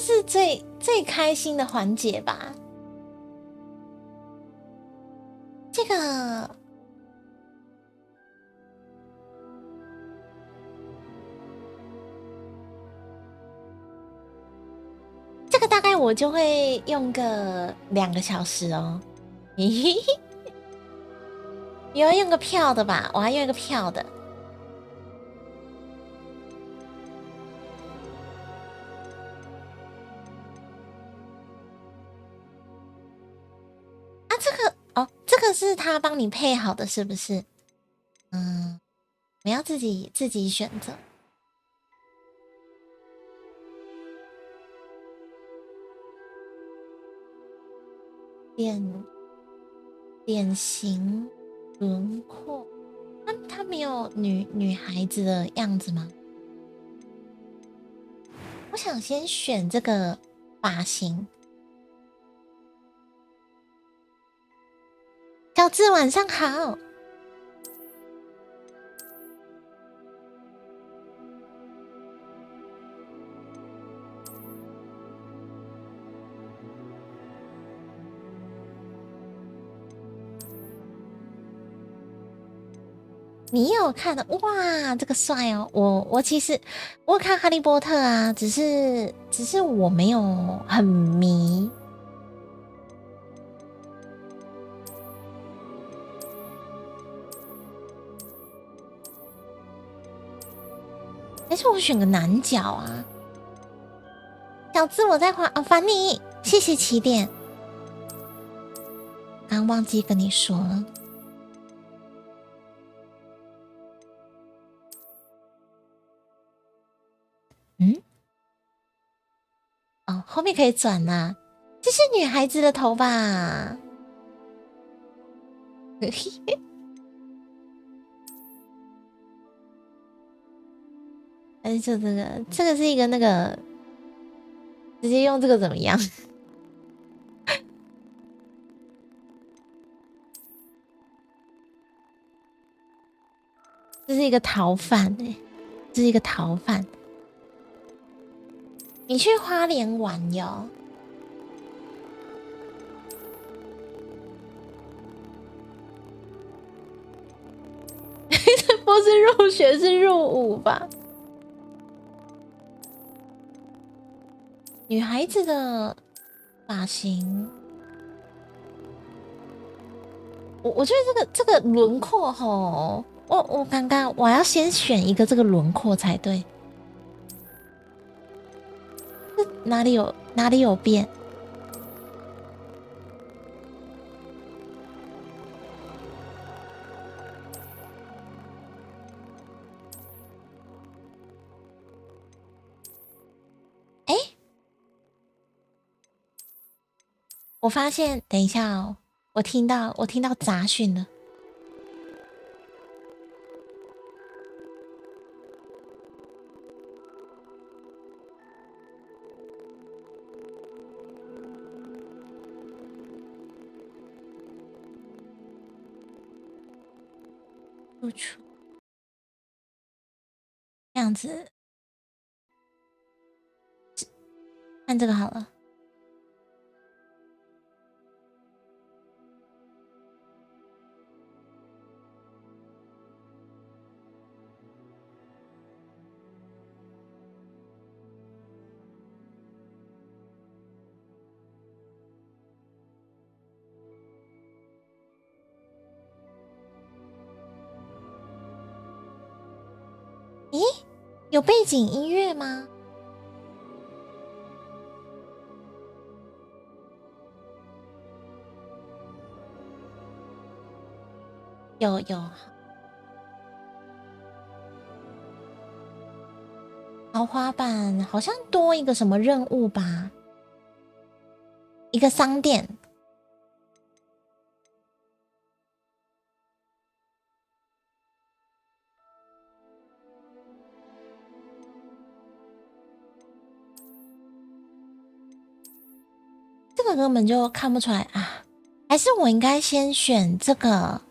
是最开心的环节吧。这个大概我就会用个2个小时哦。你要用个票的吧？我还用一个票的。啊，这个是他帮你配好的，是不是？你要自己选择。脸型轮廓，他没有女孩子的样子吗？我想先选这个发型。小智晚上好。你有看的？哇，这个帅哦！我其实我有看哈利波特啊，只是我没有很迷。还是我选个男角啊？小智我在滑烦你，谢谢起点。刚忘记跟你说了。哦，后面可以转啦。这是女孩子的头发。还是就这个是一个那个，直接用这个怎么样？这是一个逃犯这是一个逃犯。你去花莲玩哟。这不是入学，是入伍吧？女孩子的发型，我觉得这个轮廓吼，我刚刚我要先选一个这个轮廓才对。哪里有变？哎，我发现，等一下哦，我听到杂讯了。入出这样子，看这个好了。咦，有背景音乐吗？有。豪华版好像多一个什么任务吧？一个商店。这个根本就看不出来啊！还是我应该先选这个，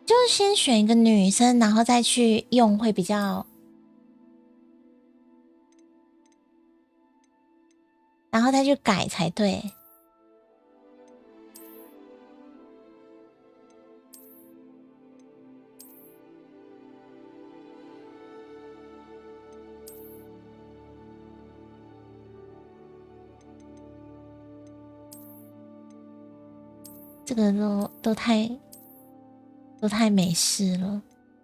就是先选一个女生，然后再去用会比较。然后再去改才对。这个都太美式了，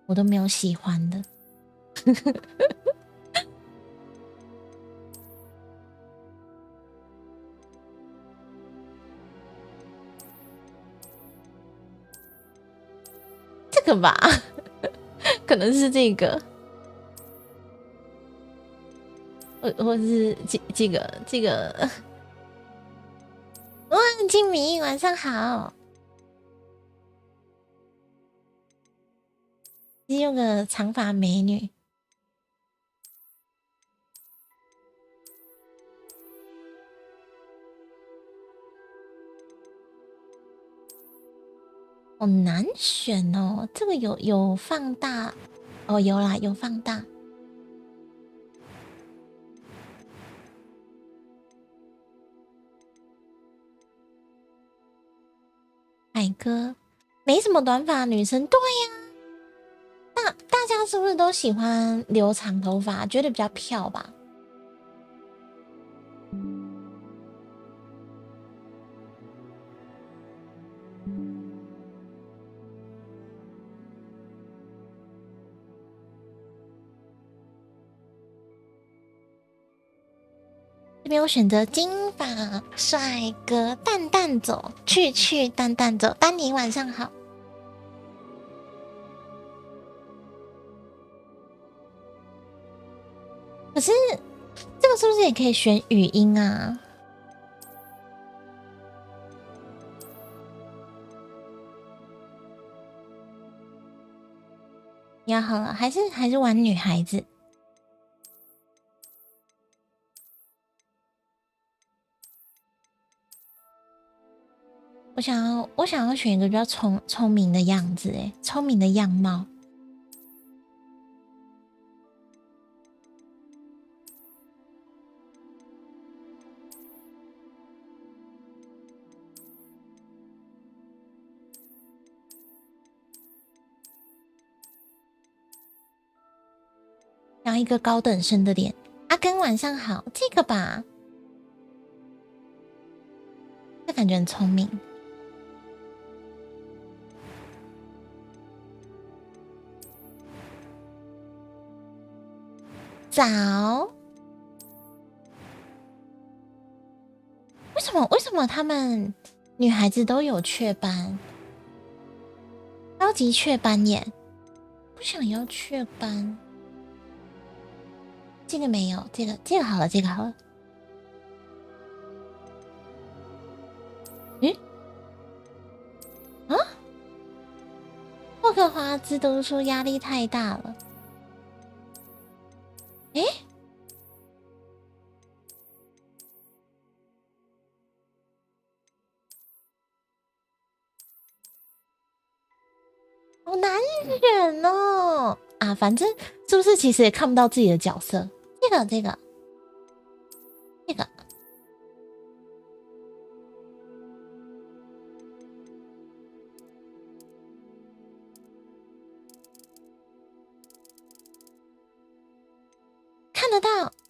我都没有喜欢的。这个吧，可能是这个，或是这个。哇，金明晚上好。用个长发美女，好难选哦。这个有放大哦，有啦，有放大。海哥没什么短发女生，对呀、大家是不是都喜欢留长头发，觉得比较漂吧？这边我选择金发帅哥，淡淡走，去淡淡走。丹尼晚上好。可是这个是不是也可以选语音啊？要好了，还是玩女孩子。我想要选一个比较聪明的样子，聪明的样貌。然后一个高等生的脸。阿根晚上好，这个吧，这感觉很聪明。早。为什么他们女孩子都有雀斑？高级雀斑耶，不想要雀斑。这个没有，这个好了，这个好了。啊？霍格华兹读书压力太大了。好难选哦！啊，反正是不是其实也看不到自己的角色？这个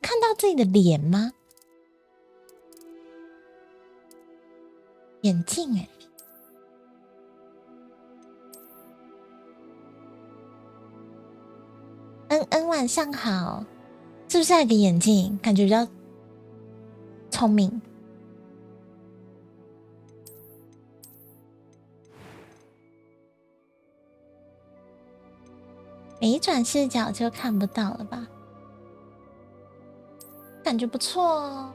看到自己的脸吗？眼镜恩晚上好，是不是还有个眼镜？感觉比较聪明。没转视角就看不到了吧？感觉不错哦。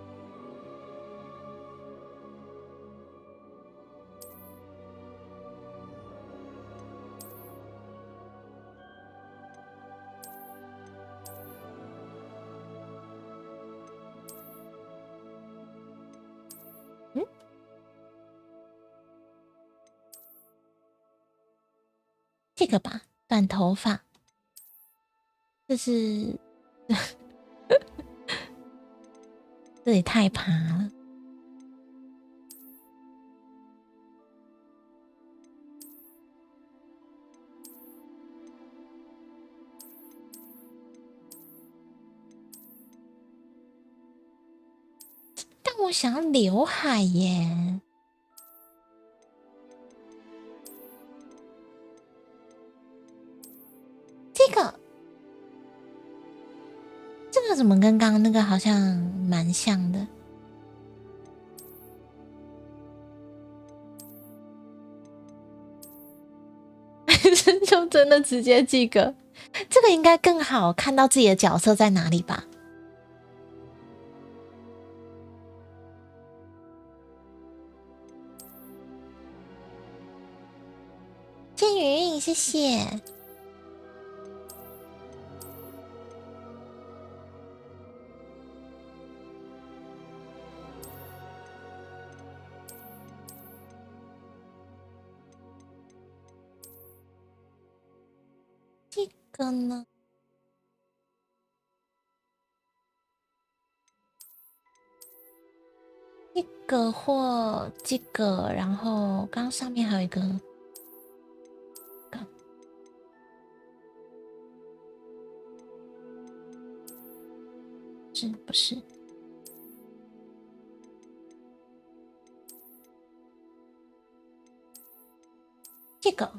这个吧，短头发，这是这也太爬了。我想要刘海耶。这个怎么跟刚刚那个好像蛮像的？还是就真的直接寄个？这个应该更好看到自己的角色在哪里吧？建云，谢谢。这个呢？这个或这个，然后刚刚上面还有一个，是不是？这个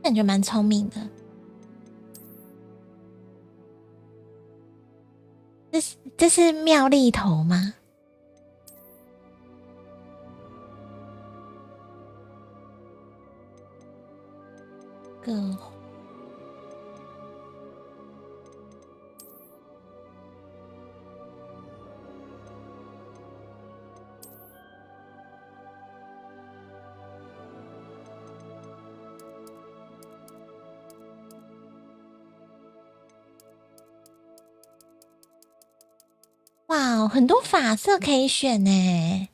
感觉蛮聪明的。这是妙丽头吗？个哇，很多发色可以选呢。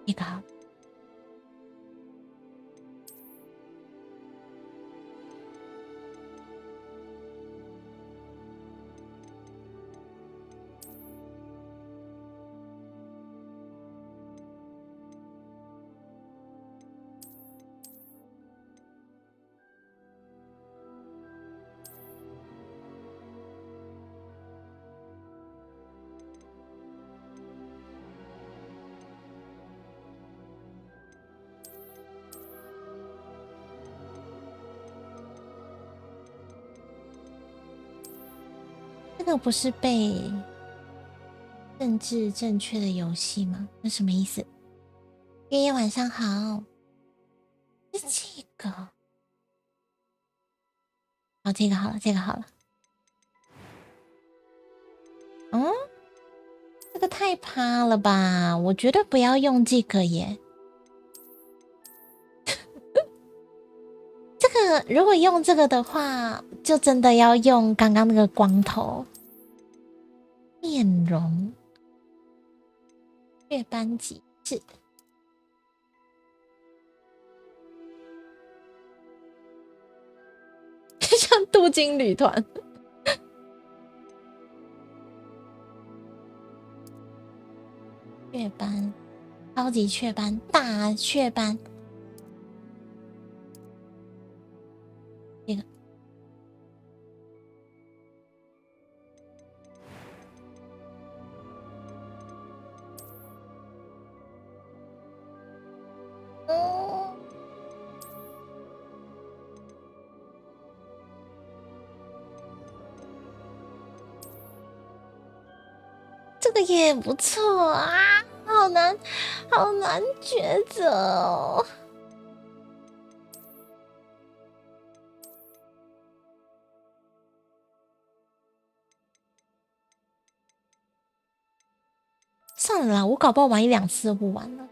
一个好。这个不是背政治正确的游戏吗？那什么意思？月夜晚上好，是这个。哦，这个好了，这个好了。嗯，这个太趴了吧？我绝对不要用这个耶。这个如果用这个的话，就真的要用刚刚那个光头面容雀斑极致，像镀金旅团。雀斑，超级雀斑，大雀斑。这个这个也不错啊，好难，好难抉择哦。算了啦，我搞不好玩1-2次就不玩了。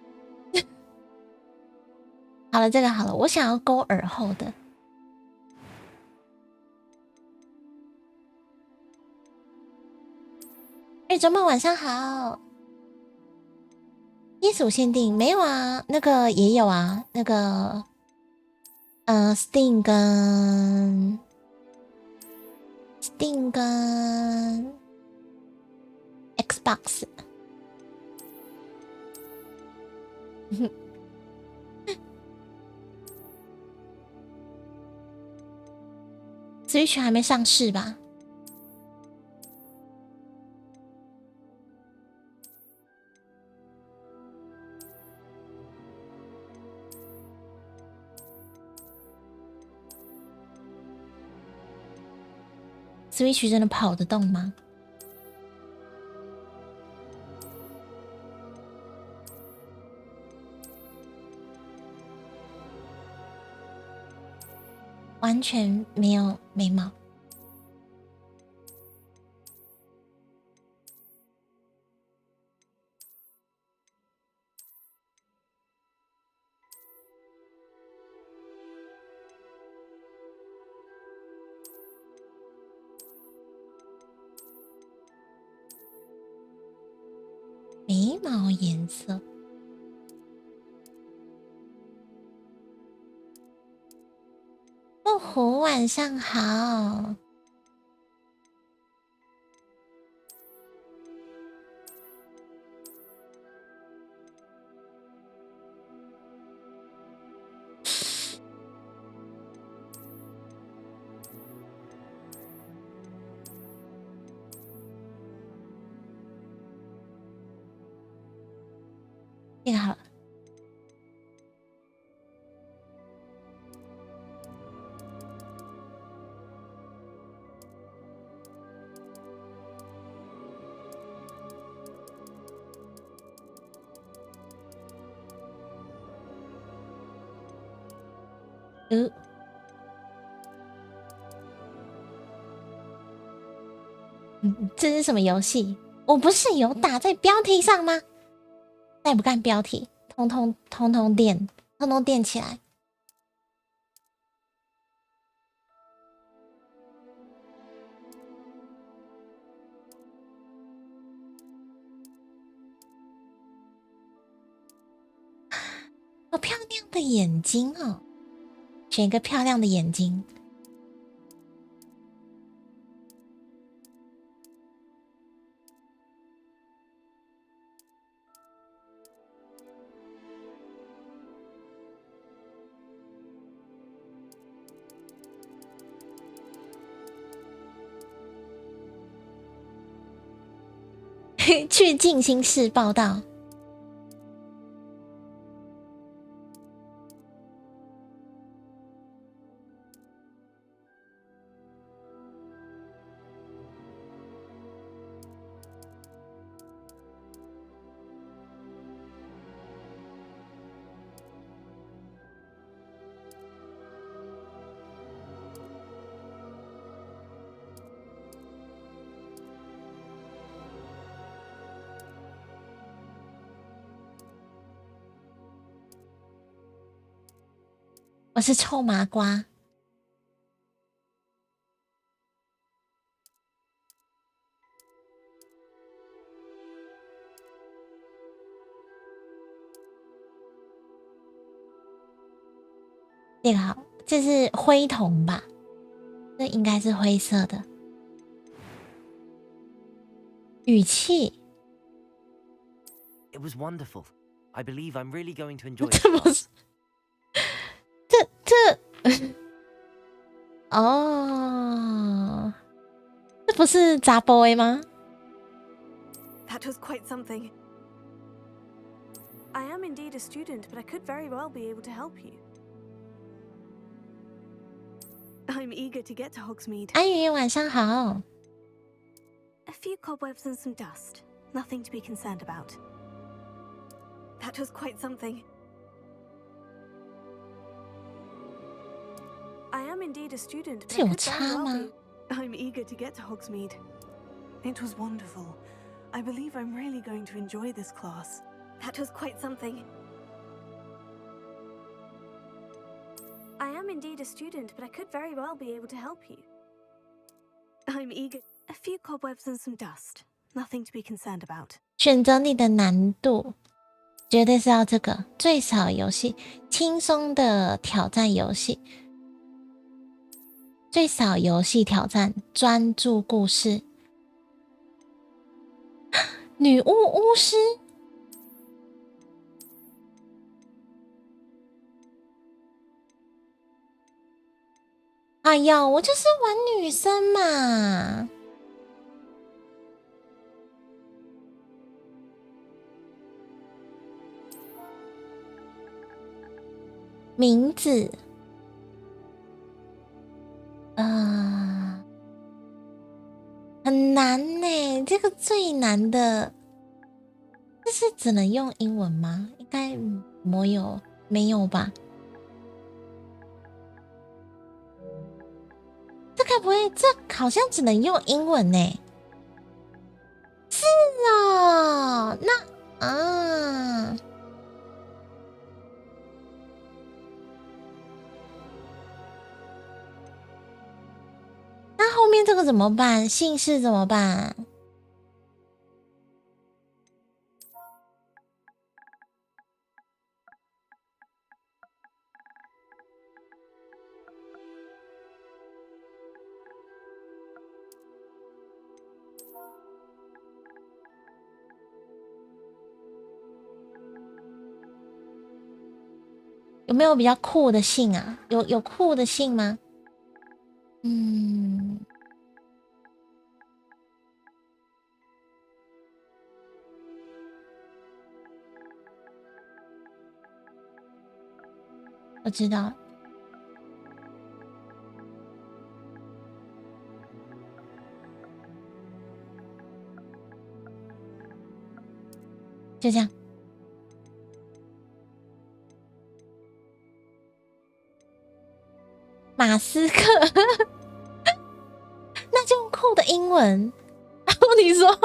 好了，这个好了，我想要勾耳后的。周末晚上好。业主限定没有啊？那个也有啊，那个Steam 跟 Xbox。Switch 还没上市吧？Switch 真的跑得动吗？完全没有眉毛。眉毛颜色。哦吼，晚上好。这个好了。这是什么游戏？我不是有打在标题上吗？再不看标题，通通垫起来。好漂亮的眼睛哦！选一个漂亮的眼睛。去静心室报道。我是臭麻瓜。这个好，这是灰瞳吧？这应该是灰色的。语气。It was wonderful. I believe I'm really going to enjoy it. 这不是，哦，这不是杂 boy 吗？ That was quite something. I am indeed a student, but I could very well be able to help you. I'm eager to get to Hogsmeade. 安宇晚上好。 A few cobwebs and some dust. Nothing to be concerned about. That was quite something. I am indeed a student, but I could very well be. I'm eager to get to Hogsmeade. It was wonderful. I believe I'm really going to enjoy this class. That was quite something. am indeed a student, but I could very well be able to help you. I'm eager. A few cobwebs and some dust. Nothing to be concerned about. 选择你的难度，绝对是要这个最少游戏，轻松的挑战游戏，最少游戏挑战，专注故事。女巫巫师，哎呀，我就是玩女生嘛。名字，很难呢，这个最难的，这是只能用英文吗？应该没有吧？这该不会，这好像只能用英文呢？是哦，那后面这个怎么办？姓氏怎么办？有没有比较酷的姓啊？有酷的姓吗？我知道，就这样。马斯克，那就用酷的英文。然后你说，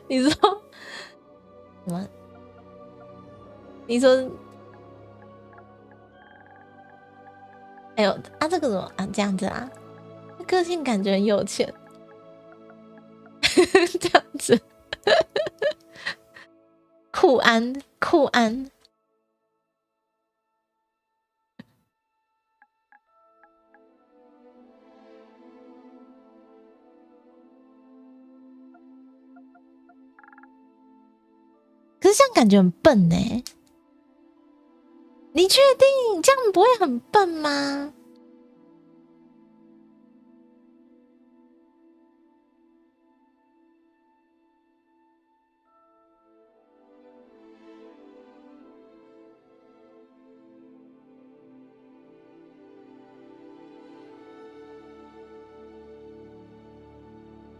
你说什么？你说，哎呦啊，这个怎么啊？这样子啊，个性感觉很有钱，这样子，酷安。可是这样感觉很笨欸。你确定这样不会很笨吗？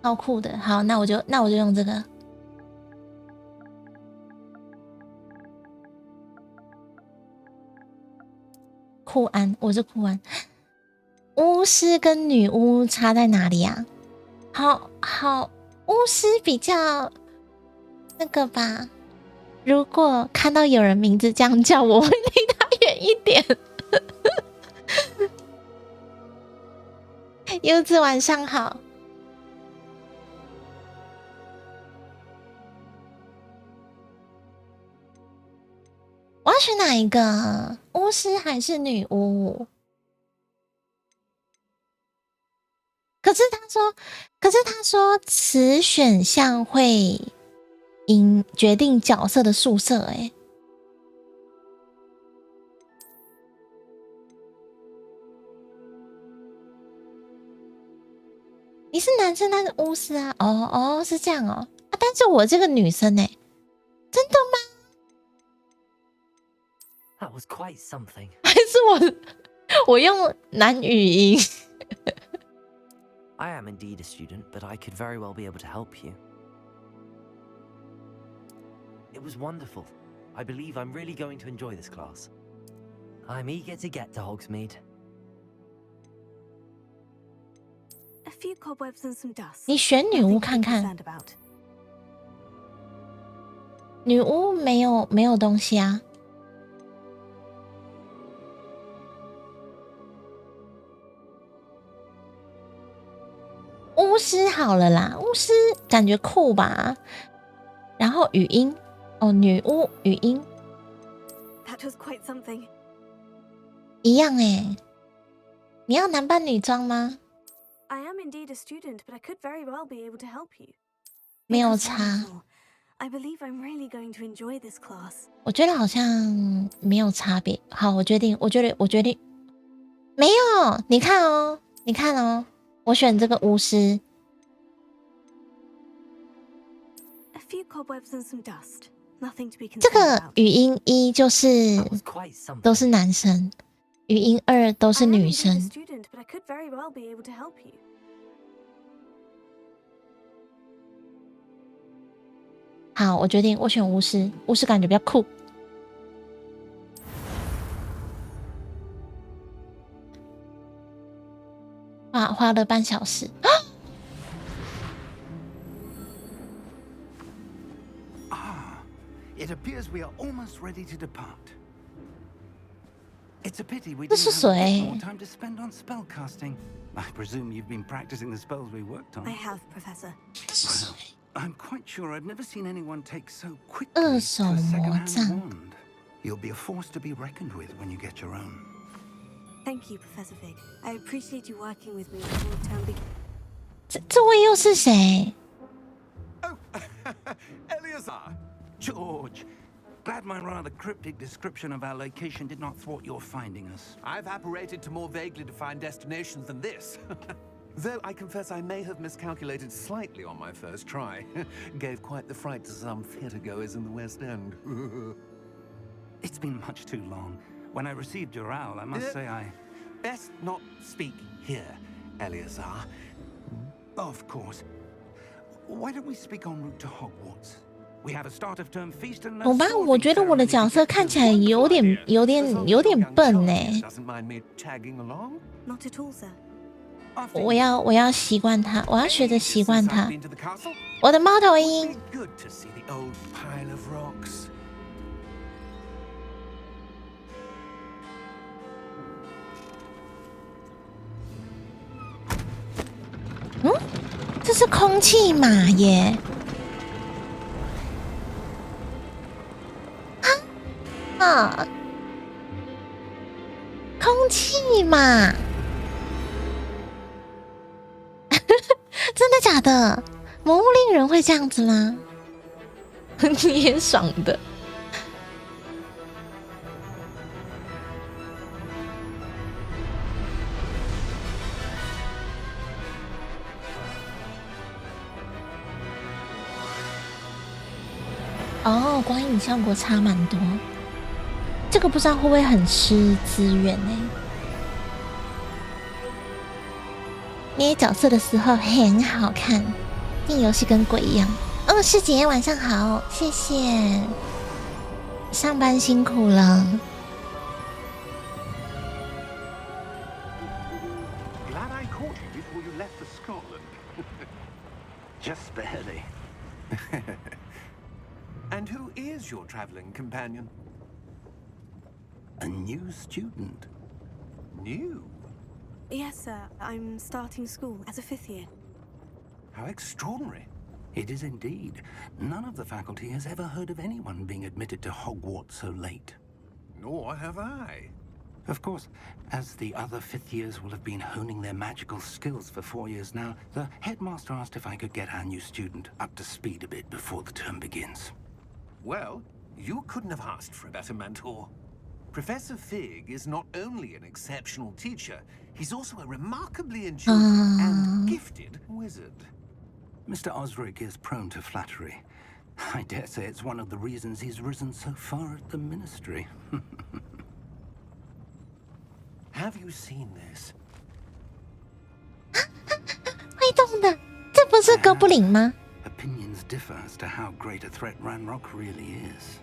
超酷的，好，那我就用这个。酷安，我是酷安。巫师跟女巫差在哪里啊？好，巫师比较那个吧。如果看到有人名字这样叫，我会离他远一点。柚子晚上好。我要选哪一个？巫师还是女巫？可是他说此选项会决定角色的宿舍。欸，你是男生，他是巫师啊？哦，是这样哦。啊，但是我这个女生欸，真的吗？That was quite something. 还是我用男语音I am indeed a student, but I could very well be able to help you. It was wonderful. I believe I'm really going to enjoy this class. I'm eager to get to Hogsmeade. A few cobwebs and some dust. 你选女巫 Nothing to be 看看， concerned about. 女巫没有东西啊。师好了啦，巫师感觉酷吧。然后语音哦，女巫语音 That was quite something. 一样哎。你要男扮女装吗？ I am indeed a student, but I could very well be able to help you. 没 It 有 was 差， wonderful. I believe I'm really going to enjoy this class. 我觉得好像没有差别。好，我决定没有。你看哦，你看哦，我选这个巫师。A few cobwebs and some dust. Nothing to be 这 concerned 个 about. 语音1就是都是男生，语音2都 I 是 am 女 indeed a 生。 student, but I could very well be able to help you. 好，我决定我选巫师，巫师感觉比较酷。花了半小时。It appears we are almost ready to depart. It's a pity we 这 didn't 是 have a bit 谁？ more time to spend on spellcasting. I presume you've been practicing the spells we worked on. I have, Professor. Well, I'm quite sure I've never seen anyone take so quickly 二 to 手 a 魔 second-hand 杖。 wand. You'll be a force to be reckoned with when you get your own. Thank you, Professor Fig. I appreciate you working with me before the term begins. 这位又是谁？ Oh, Eleazar! George! Glad my rather cryptic description of our location did not thwart your finding us. I've apparated to more vaguely defined destinations than this. Though I confess I may have miscalculated slightly on my first try. Gave quite the fright to some theatre-goers in the West End. It's been much too long. When I received your owl, I must say I... Best not speak here, Eleazar. Of course. Why don't we speak en route to Hogwarts? We have a start of term feast and 好吧，我觉得我的角色看起来有点笨呢。 Doesn't mind me tagging along? Not at all, sir. 我要习惯它，我要学着习惯 Since 它 I've。been to the castle, 我的猫头鹰 good to see the old pile of rocks. 这是空气马耶！啊，空气马，真的假的？魔物猎人会这样子吗？也爽的。哦，光影效果差蛮多，这个不知道会不会很吃资源呢？捏角色的时候很好看，电游戏跟鬼一样。哦，师姐晚上好，谢谢，上班辛苦了。Glad I caught you before you left for Scotland. Just barely. And who is your traveling companion? A new student. New? Yes, sir. I'm starting school as a 5th year. How extraordinary. It is indeed. None of the faculty has ever heard of anyone being admitted to Hogwarts so late. Nor have I. Of course, as the other 5th years will have been honing their magical skills for 4 years now, the headmaster asked if I could get our new student up to speed a bit before the term begins. Well, you couldn't have asked for a better mentor. Professor Fig is not only an exceptional teacher, he's also a remarkably enduring and gifted wizard. Mr. Osric is prone to flattery. I dare say it's one of the reasons he's risen so far at the ministry. Have you seen this? 会动的，这不是哥布林吗？ Opinions differ as to how great a threat Ranrock really is.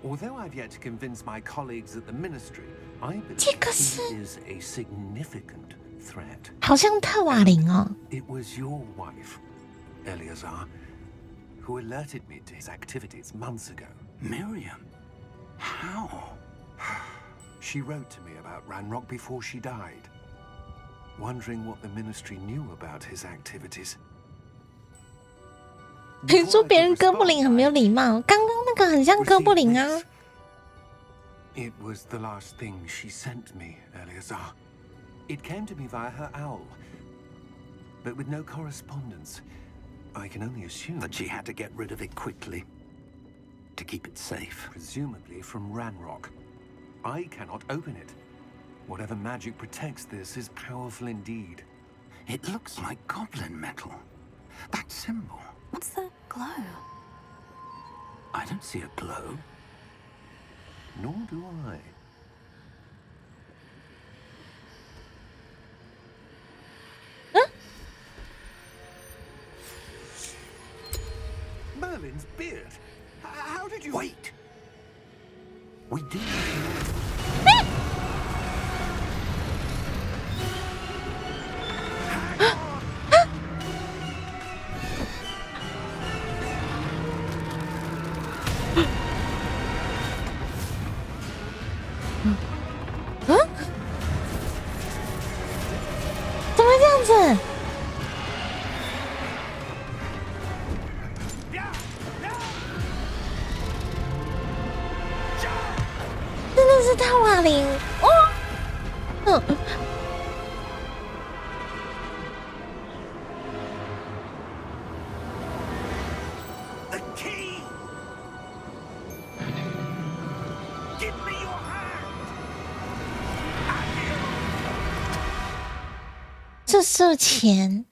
Although I've yet to convince my colleagues at the ministry, I believe 这个是 he is a significant threat. 好像特瓦林哦。 It was your wife, Eleazar, who alerted me to his activities months ago. Miriam? How? She wrote to me about Ranrock before she died. wondering what the ministry knew about his activities. 你说别人哥布林很没有礼貌，刚刚那个很像哥布林啊。It was the last thing she sent me, Eleazar. It came to me via her owl, but with no correspondence. I can only assume That she had to get rid of it quickly to keep it safe. presumably from Ranrock. I cannot open it. Whatever magic protects this is powerful indeed. It looks like goblin metal. That symbol. What's that glow? I don't see a glow. Nor do I. Merlin's beard. How did you... Wait. We did. 怎么这样子？真的是套瓦林哦！The key. Give me your hand. 这是钱，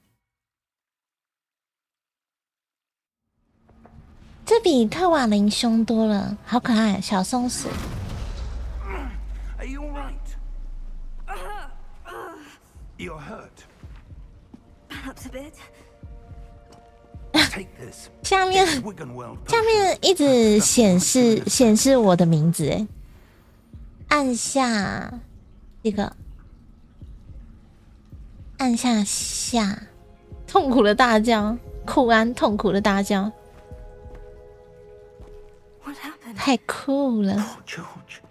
这比特瓦林凶多了，好可爱，小松鼠。 Are you all right? You're hurt. Perhaps a bit. Take this. 下面 It's Wiggenweld 下面一直显示我的名字，哎，按下这个，按下下，痛苦的大叫，库安痛苦的大叫， What happened? 太酷了！ Oh, George.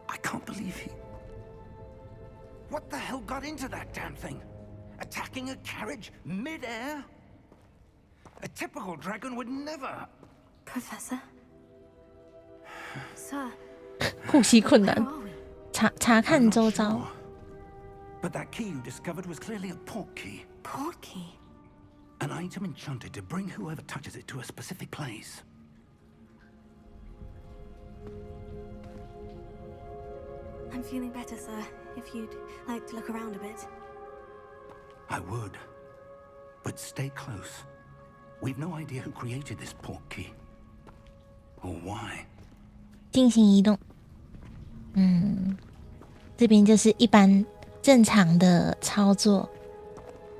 I can't believe he... What the hell got into that damn thing? Attacking a carriage mid-air? A typical dragon would never... Professor? Sir, 呼吸困 where 难， are we? 查看周遭。 Sure. But that key you discovered was clearly a portkey. Portkey? An item enchanted to bring whoever touches it to a specific place. I'm feeling better, sir. If you'd like to look around a bit. I would. But stay close. We've no idea who created this portkey. Or why. 进行移动。这边就是一般正常的操作。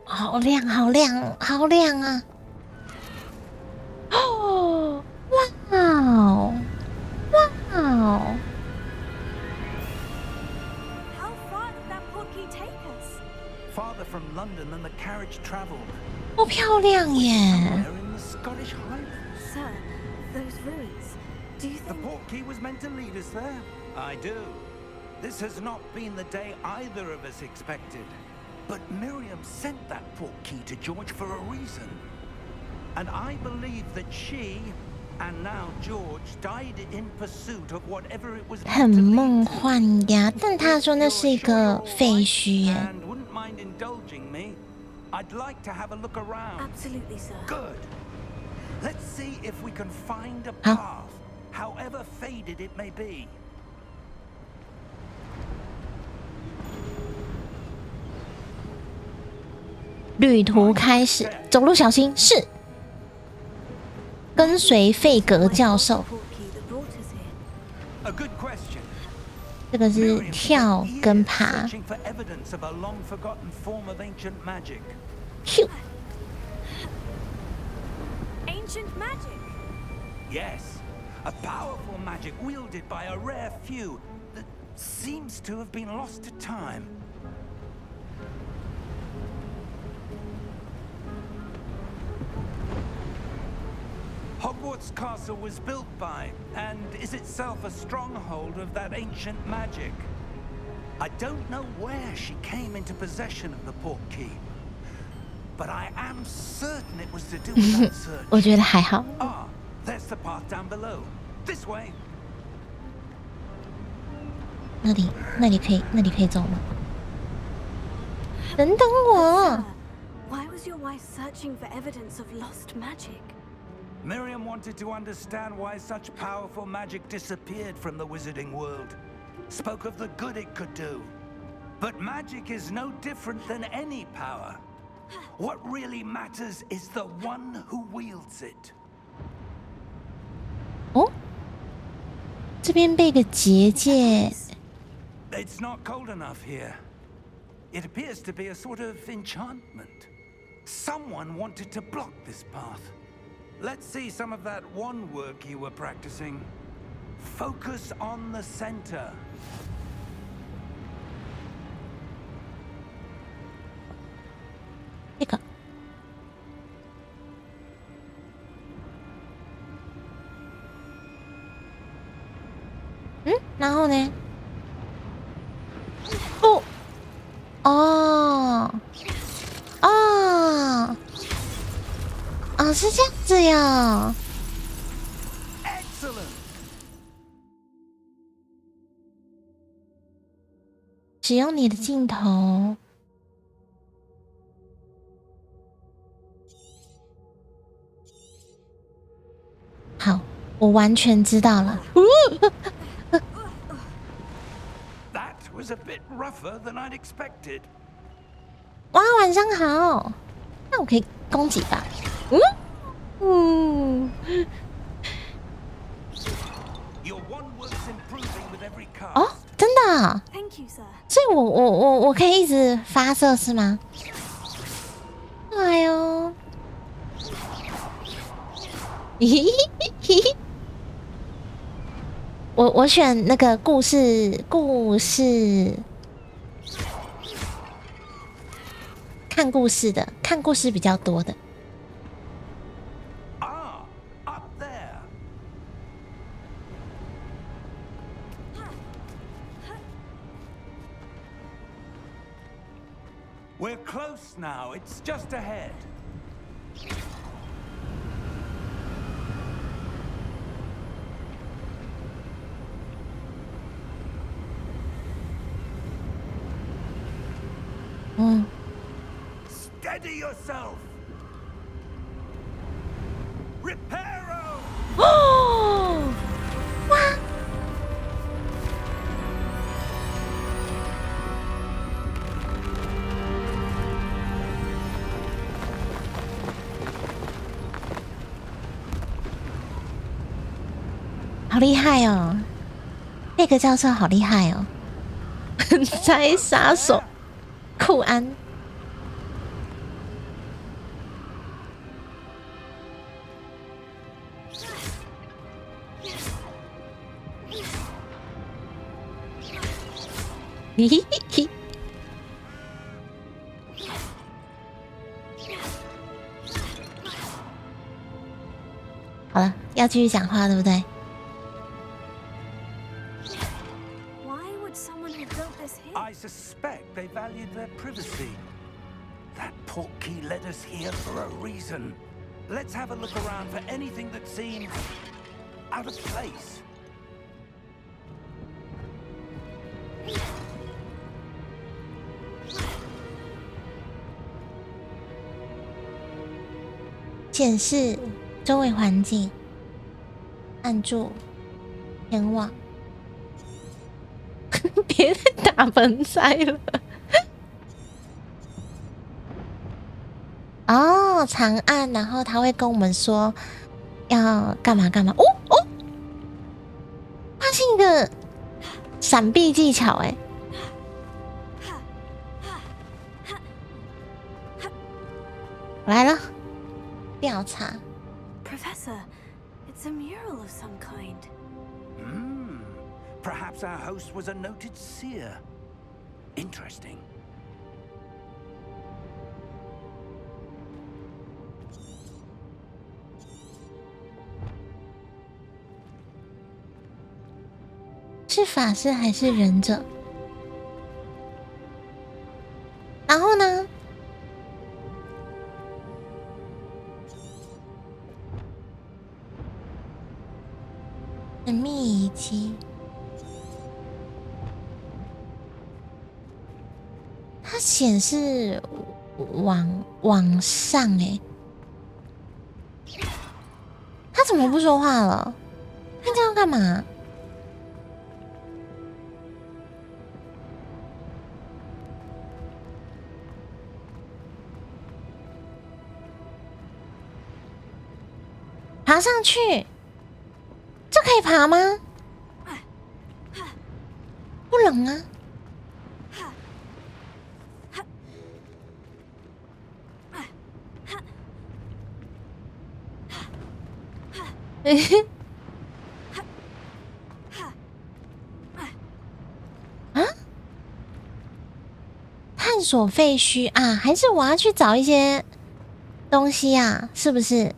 好亮，好亮，好亮啊！哦，哇哦，哇哦！ How far did that portkey take us? Farther from London than the carriage traveled. 好漂亮耶！ Somewhere in the Scottish Highlands. Sir, those ruins. Do you The think... portkey was meant to lead us there? I do. This has not been the day either of us expected. But Miriam sent that portkey to George for a reason. And I believe that she, and now George, died in pursuit of whatever it was meant 很 to 梦 lead to. 幻呀，但他说那是一个废墟耶。 And wouldn't mind indulging me, I'd like to have a look around. Absolutely, sir. Good. Let's see if we can find a Huh? path, however faded it may be. 旅途开始，走路小心。是，跟随费格教授。 Portkey that brought us here. A good question. 这个是跳跟爬。 Searching for evidence of a long-forgotten form of ancient magic. 咻 Ancient magic. Yes, a powerful magic wielded by a rare few that seems to have been lost to time. Hogwarts Castle was built by, and is itself a stronghold of that ancient magic. I don't know where she came into possession of the portkey, but I am certain it was to do with that search. 我觉得还好。Ah, there's the path down below. This way. 那里可以走吗？等等我。Why was your wife searching for evidence of lost magic? Miriam wanted to understand why such powerful magic disappeared from the wizarding world. Spoke of the good it could do. But magic is no different than any power. What really matters is the one who wields it. 哦，这边被个结界。It's not cold enough here. It appears to be a sort of enchantment. Someone wanted to block this path. Let's see some of that wand work you were practicing. Focus on the center. 这个。然后呢？是这样子呀。使用你的镜头。好，我完全知道了。That was a bit rougher than I'd expected. 哇，晚上好。那我可以攻击吧？哦，真的啊？所以我可以一直发射是吗？哎呦，我选那个故事，看故事的，看故事比较多的。We're close now. It's just ahead. Steady yourself. Reparo. 哇！好厉害哦！那个教授好厉害哦！猜杀手库安。嘿嘿。好了，要继续讲话，对不对？ I suspect they valued their privacy. That portkey led us here for a reason. Let's have a look around for anything that seems out of place. 显示周围环境，按住前往。别再打盆栽了。哦，长按，然后他会跟我们说要干嘛干嘛。哦，发现一个闪避技巧，哎，我来了，调查。Professor, it's a mural of some kind. Perhaps our host was a noted seer. Interesting. 是法师还是忍者？它显示往上哎，它怎么不说话了？它这样干嘛？爬上去，这可以爬吗？不冷啊。啊？探索废墟啊？还是我要去找一些东西啊？是不是？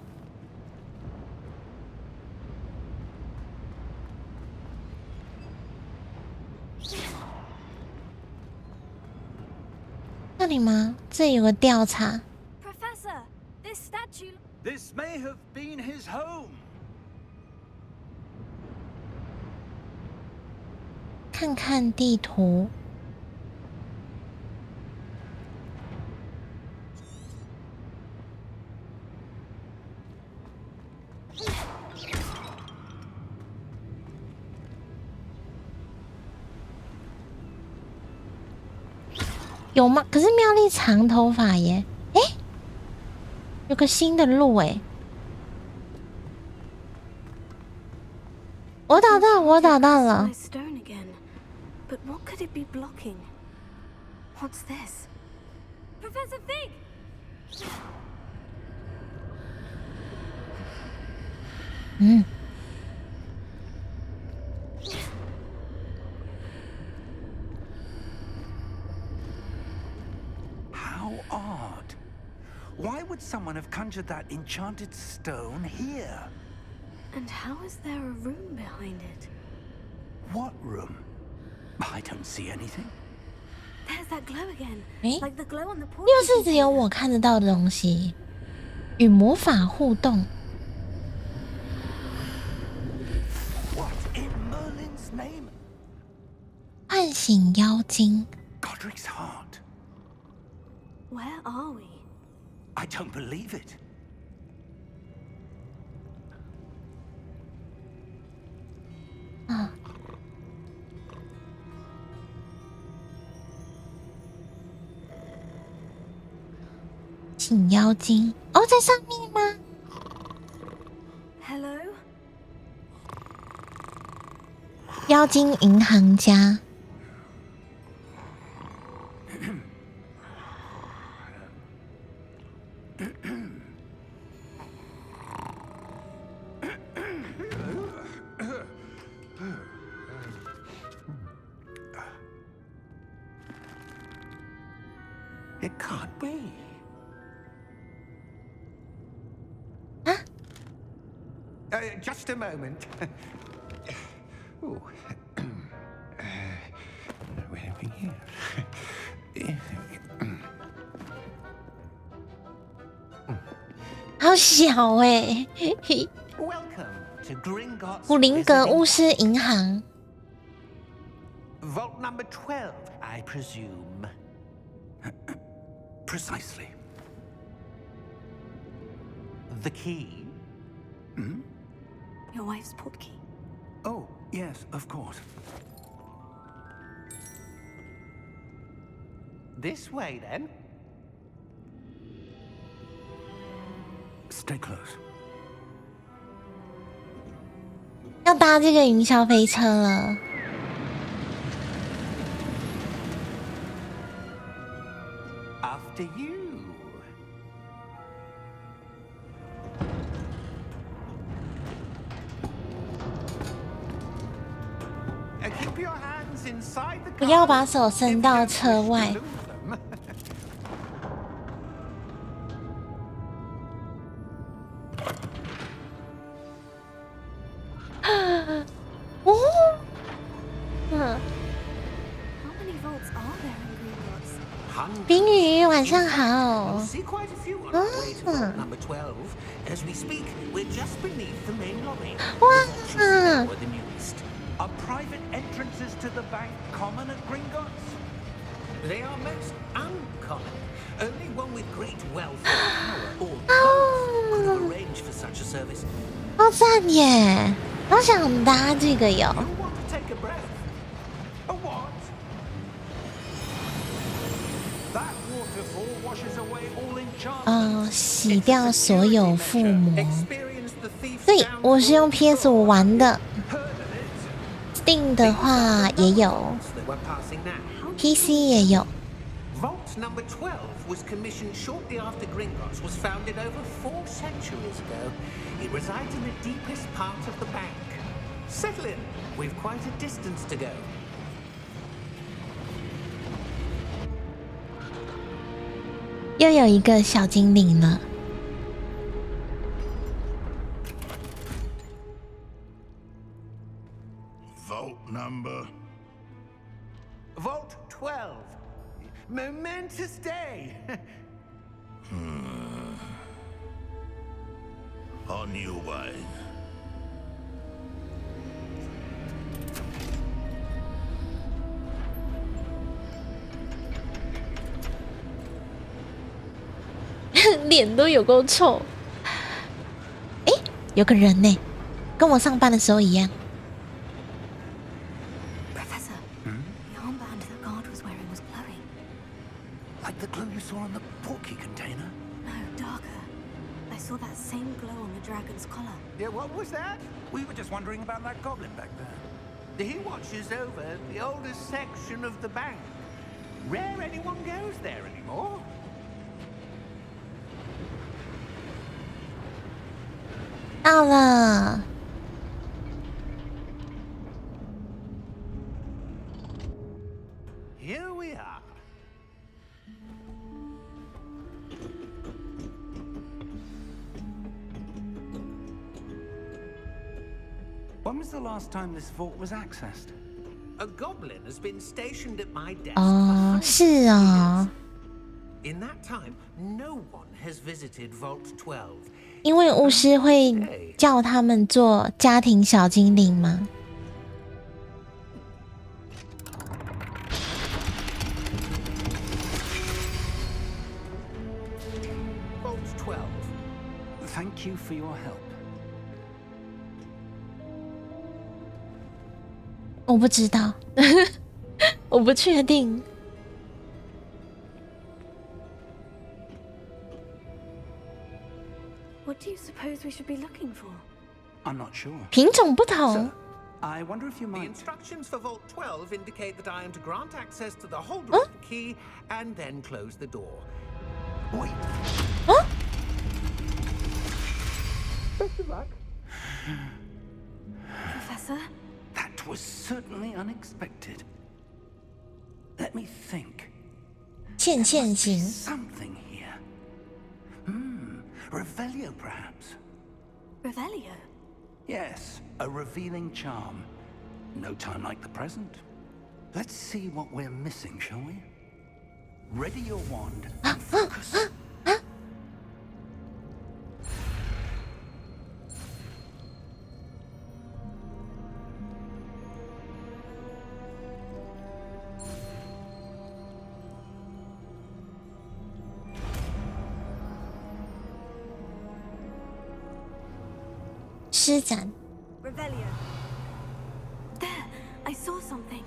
这里吗？这里有个调查。Professor, this statue. This may have been his home. 看看地图。有吗？可是妙丽长头发耶，哎，有个新的路哎，我找到了。But what could it be blocking? What's this? Professor Fig! How odd. Why would someone have conjured that enchanted stone here? And how is there a room behind it? What room? I don't see anything. There's that glow again. 诶 Like the glow on the 又是 portrait 只有我看得到的东西。与魔法互动。What in Merlin's name? 唤醒妖精。 Godric's heart. Where are we? I don't believe it. 啊。醒妖精哦，在上面吗 Hello? 妖精银行家。It can't be. 啊 Just a moment. Ooh. Where are we here? 好小哎、Welcome to Gringotts 古灵阁 Visiting 巫师银行。 Vault number 12, I presume. Precisely. The key? Your wife's portkey. Oh, yes, of course. This way, then. Stay close. 要搭这个云霄飞车了。 After you. Keep your hands inside the 不要 car. 把手伸到车外。 哦， How many vaults are there in Gringotts? 冰雨晚上好。 See quite a few on our way to vault number 12. As we speak, we're just beneath the main lobby. Wow. We're the newest. Are private entrances to the bank common at Gringotts? They are most uncommon. Only one with great wealth or power or both could have arranged for such a service. 好赞耶！好想搭这个哟。 I want to take a breath. A what? That waterfall washes away all enchantment. 洗掉所有附魔。 Experience the thief's 对， downfall. 我是用 PS5 玩的 Heard of it? ，Steam 的话也有 That we're passing now. ，PC 也有。 Vault number 12 was commissioned shortly after Gringotts was founded over 4 centuries ago. It resides in the deepest part of the bank. Settle in. We've quite a distance to go. 又有一个小精灵了。 Vault number. Vault 12. Momentous day. On your way. 脸都有够臭。哎，有个人呢，跟我上班的时候一样。 Professor, the armband that guard was wearing was glowing. Like the glow you saw on the porky container? No, darker. I saw that same glow on the dragon's collar. Yeah, what was that? We were just wondering about that goblin back there. He watches over the oldest section of the bank. Rare anyone goes there anymore. 到了。 Here we are. When was the last time this vault was accessed? A goblin has been stationed at my desk. 哦， for 是 5 哦， years. In that time, no one has visited Vault 12. 因为巫师会叫他们做家庭小精灵吗？ Vault 12. Thank you for your help. 我不知道，我不确定。 What do you suppose we should be looking for? I'm not sure. 品种不同 I wonder if you The might. instructions for Vault 12 indicate that I am to grant access to the holder of the key and then close the door. Wait. 啊？ Best of luck. Professor? That was certainly unexpected. Let me think. 渐渐型 Something here. Revelio, perhaps. Revelio? Yes, a revealing charm. No time like the present. Let's see what we're missing, shall we? Ready your wand and focus. 施展 Revelio. There, I saw something.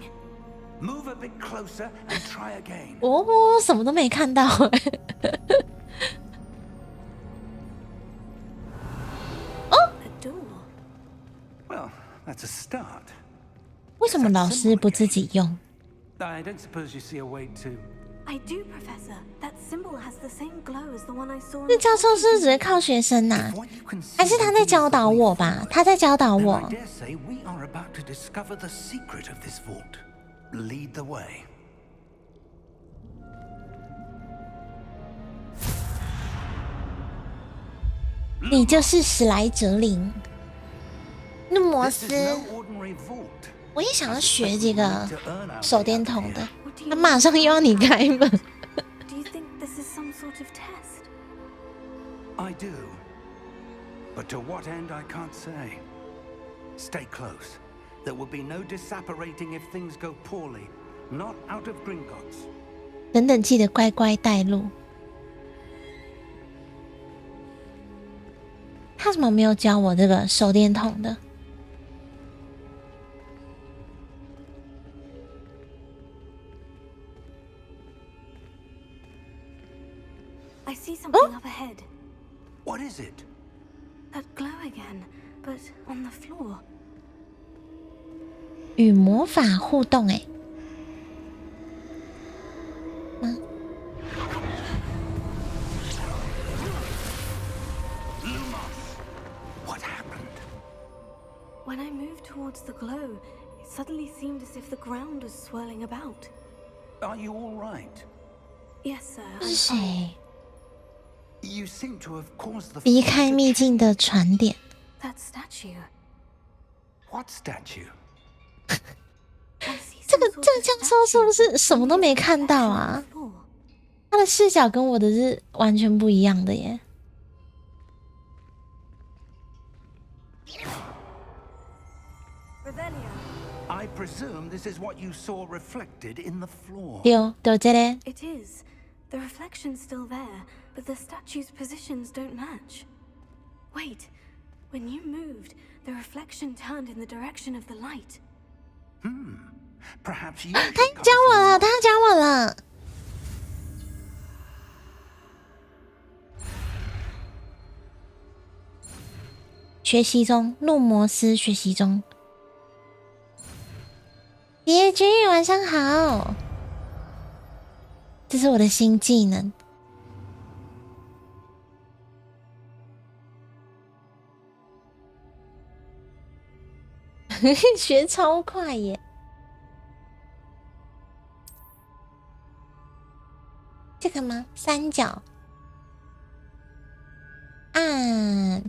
Move a bit closer and try again. 哦，什么都没看到。 A door. Well, that's a start. 为什么老师不自己用？ I don't suppose you see a way to... I do, Professor. That symbol has the same glow as the one I saw. 这教授是不是只会靠学生呐、 What you can see 还是他在教导我吧？他在教导 Then 我 I。dare say we are about to discover the secret of this vault. Lead the way. 你就是史莱哲林，怒摩 This is 斯。 no ordinary vault. 我也想要学这个 To earn our 手 way 电 out 筒 here. 的， What do you 他马上又要你开门。 Do you think this is some sort of test? I do. But to what end, I can't say. Stay close. There will be no disapparating if things go poorly. Not out of Gringotts. 等等记得乖乖带路。他怎么没有教我这个手电筒的？ I see something up ahead. What is it? That glow again, but on the floor. 与魔法互动，哎，What happened? When I moved towards the glow, it suddenly seemed as if the ground was swirling about. Are you all right? Yes, sir. 这是谁？ You seem to have caused the 离 floor 开 to 秘 change. 境的传点。 That statue. What statue? I see 这个 some sort 这 of 个这样说是不是什么都没看到 statue 啊 on？the floor. 他的视角跟我的是完全不一样的耶。 Revelio. I presume this is what you saw reflected in the floor. 对，就这个。 It is. The reflection's still there, but the statue's positions don't match. Wait. When you moved, the reflection turned in the direction of the light. Perhaps you 他 should 教 cast 我 a 了，他教我了。学习中，路摩斯学习中。别君，晚上好。这是我的新技能。学超快耶！这个吗？三角。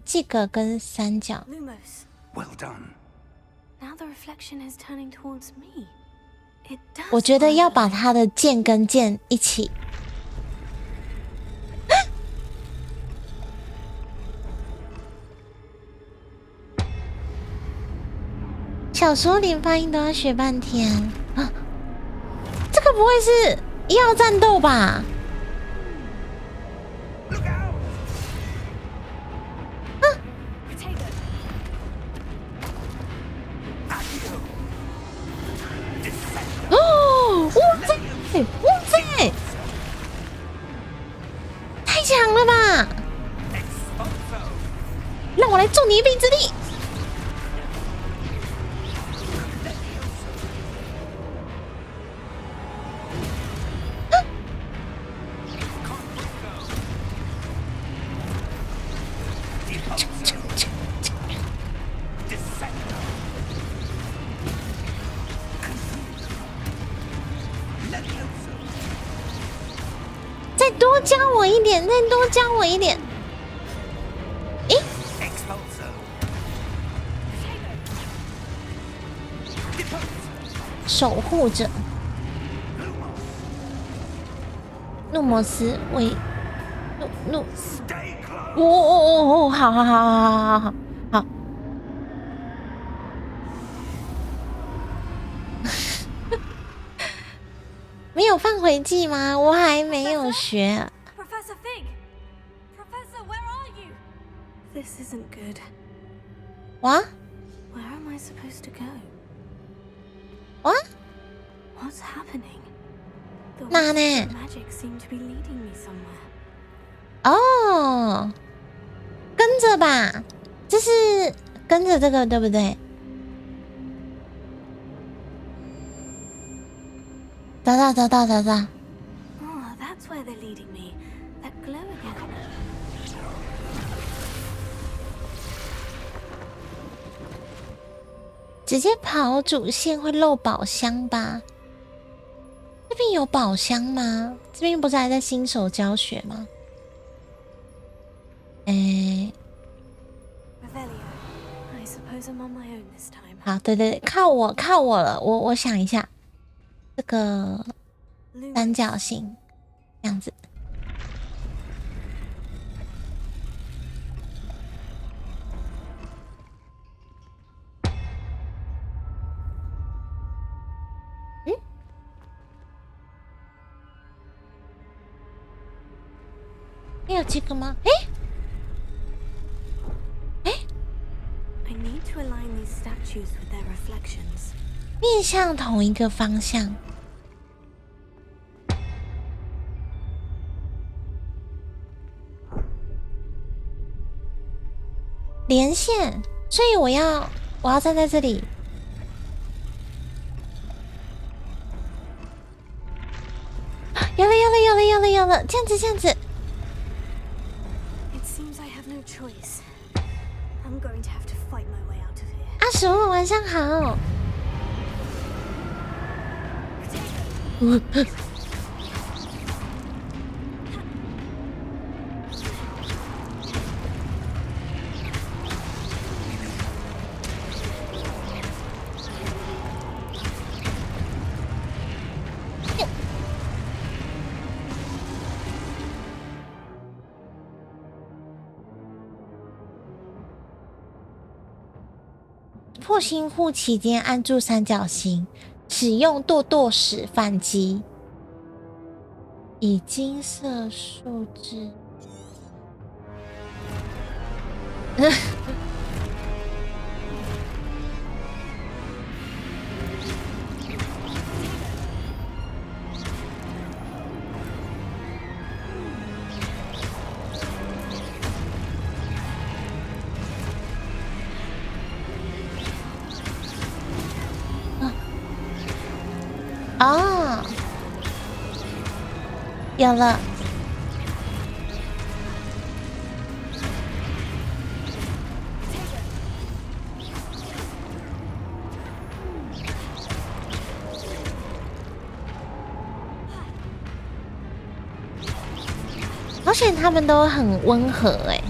这个跟三角。 Lumos. Well done. Now the reflection is turning towards me. It does. 我觉得要 follow 把 the 它的剑跟剑一起。小说连发音都要学半天啊！这个不会是要战斗吧？ Look out! Potato. Accio. Descendo. 哦，哇塞，哇塞，太强了吧！ Expulso. 让我来助你一臂之力。 再多教我一点，再多教我一点。诶， Expulso. 守护者，怒摩斯为怒， Stay close. 哦，好好好好好好好。没有放回记吗？我还没有学。 Professor Fig. Professor, where are you? This isn't good. 哇 Where am I supposed to go? 哇， What's happening? The 哪 whispers 呢？ of magic seem to be leading me somewhere. 哦，跟着吧，这是跟着这个对不对？找到。 Oh, that's where they're leading me. That glow again. 直接跑主线会漏宝箱吧？这边有宝箱吗？这边不是还在新手教学吗？ Revelio. I suppose I'm on my own this time. 好，对，靠我了，我想一下，这个三角形这样子。还有这个吗？哎 I need to align these statues with their reflections. 面向同一个方向。连线，所以我要站在这里。有了，这样子。It seems I have no choice. I'm going to have to fight my way out of here. 阿叔，晚上好。破新户期间按住三角形，使用剁矢反击，以金色树枝。哦，有了。好险，他们都很温和哎。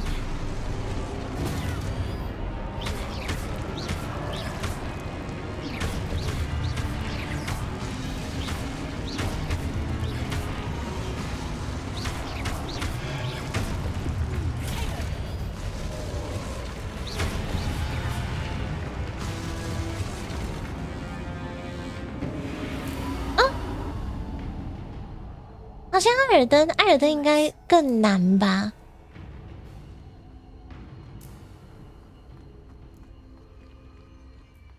好像艾尔登应该更难吧？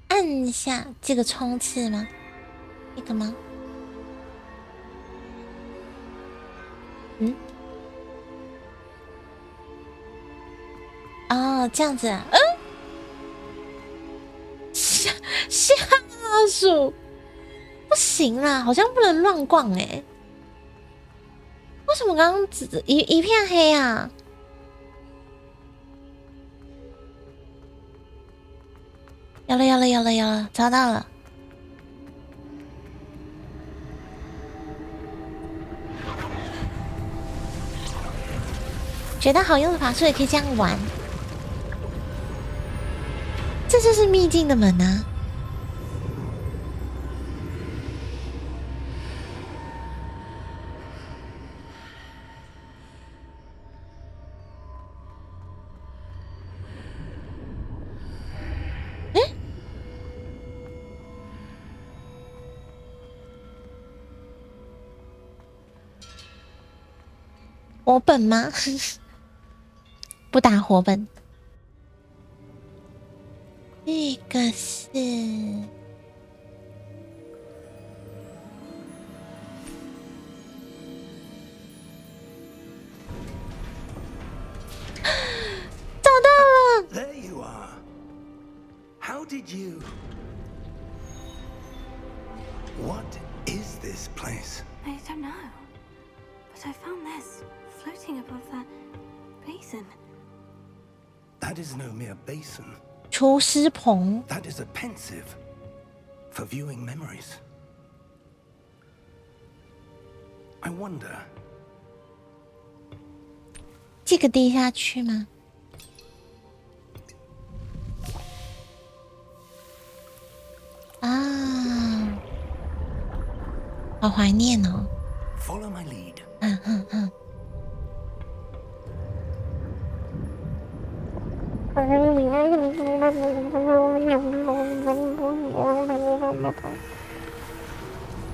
按下这个冲刺吗？这个吗？嗯？哦，这样子啊？下属不行啦，好像不能乱逛哎。为什么刚刚一片黑啊？有了，找到了。觉得好用的法术也可以这样玩，这就是秘境的门啊！活本吗？不打活本。这个是找到了。There you are. How did you? What is this place? I don't know. But I found this floating above that basin. That is no mere basin. 厨师棚。 That is a pensive for viewing memories. I wonder. 这个滴下去吗？啊，好怀念哦。 Follow my lead.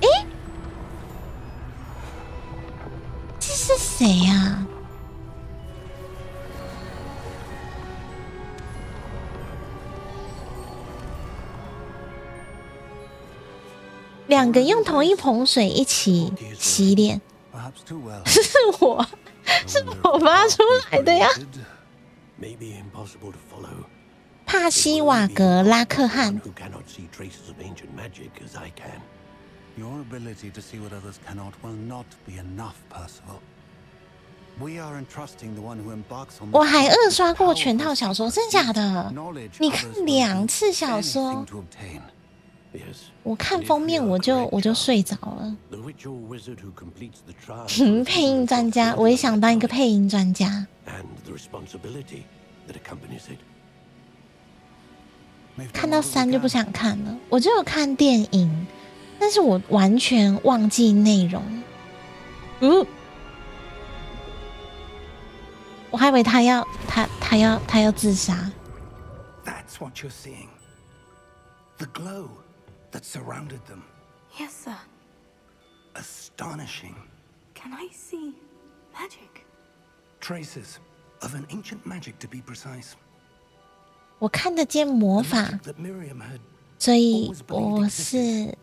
诶，这是谁呀？ 2个用同一盆水一起洗脸，是我发出来的呀。帕西瓦格拉克汉。Your ability to see what others cannot will not be enough, Percival. We are entrusting the one who embarks on. 我还2刷过全套小说，真假的？你看2次小说，我看封面我就睡着了。配音专家，我也想当一个配音专家。看到3就不想看了，我就有看电影。但是我完全忘记内容，我还以为他要自杀。That's what you're seeing. The glow that surrounded them. Yes, sir. Astonishing. Can I see magic? Traces of an ancient magic, to be precise. 我看得见魔法， That Miriam had 所以我是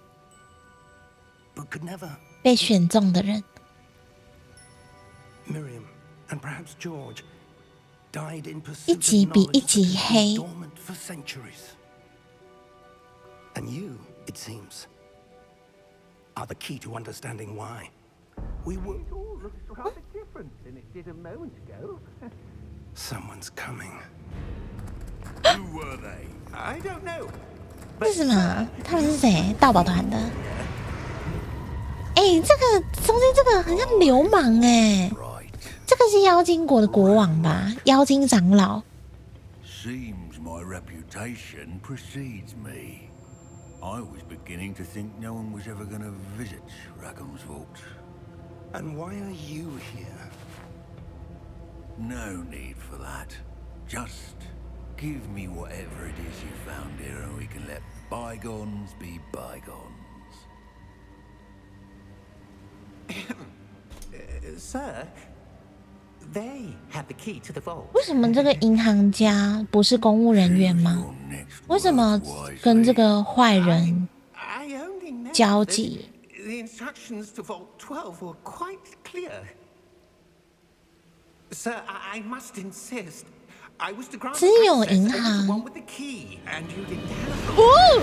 but could never. 被选中的人。 Miriam and perhaps George died in 一 pursuit 集 of 比一 knowledge 集 that had 黑 been dormant for centuries. And you, it seems, are the key to understanding why. We were. It all looks rather different than it did a moment ago. Someone's coming. Who were they? I don't know. 是什么？他们是谁？盗宝团的。这个中间这个很像流氓这个是妖精国的国王吧？妖精长老。 Seems my reputation precedes me. I was beginning to think no one was ever going to visit Rackham's vault. And why are you here? No need for that. Just give me whatever it is you found here and we can let bygones be bygones. Sir, they have the key to the vault. 为什么这个银行家不是公务人员吗？为什么跟这个坏人 I only know 交 that 集？ the instructions to Vault 12 were quite clear. Sir, I must insist. I was to grant 只有 access 银 only to 行 one with the key, and you didn't have. 哦，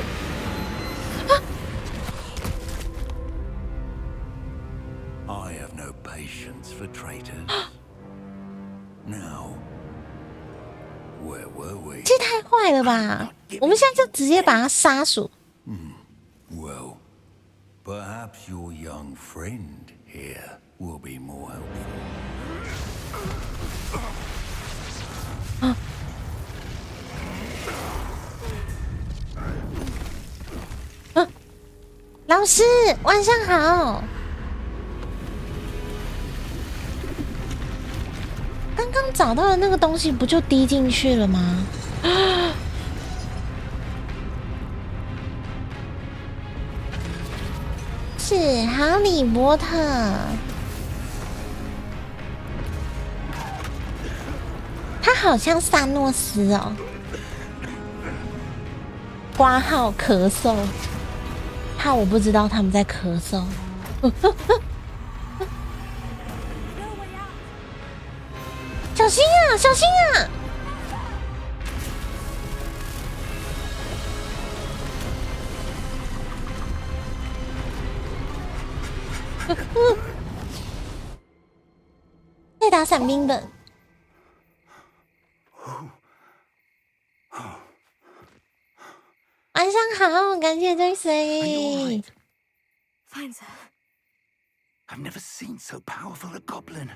I have no patience for traitors. Now, where were we? 这太坏了吧！我们现在就直接把他杀死。 Well, perhaps your young friend here will be more helpful. 老师，晚上好。刚刚找到的那个东西不就滴进去了吗？是哈利波特。他好像萨诺斯哦。挂号咳嗽。怕我不知道他们在咳嗽。小心啊！小心啊！再打伞兵本。晚上好，感谢追随。 Fine, sir. I've never seen so powerful a goblin.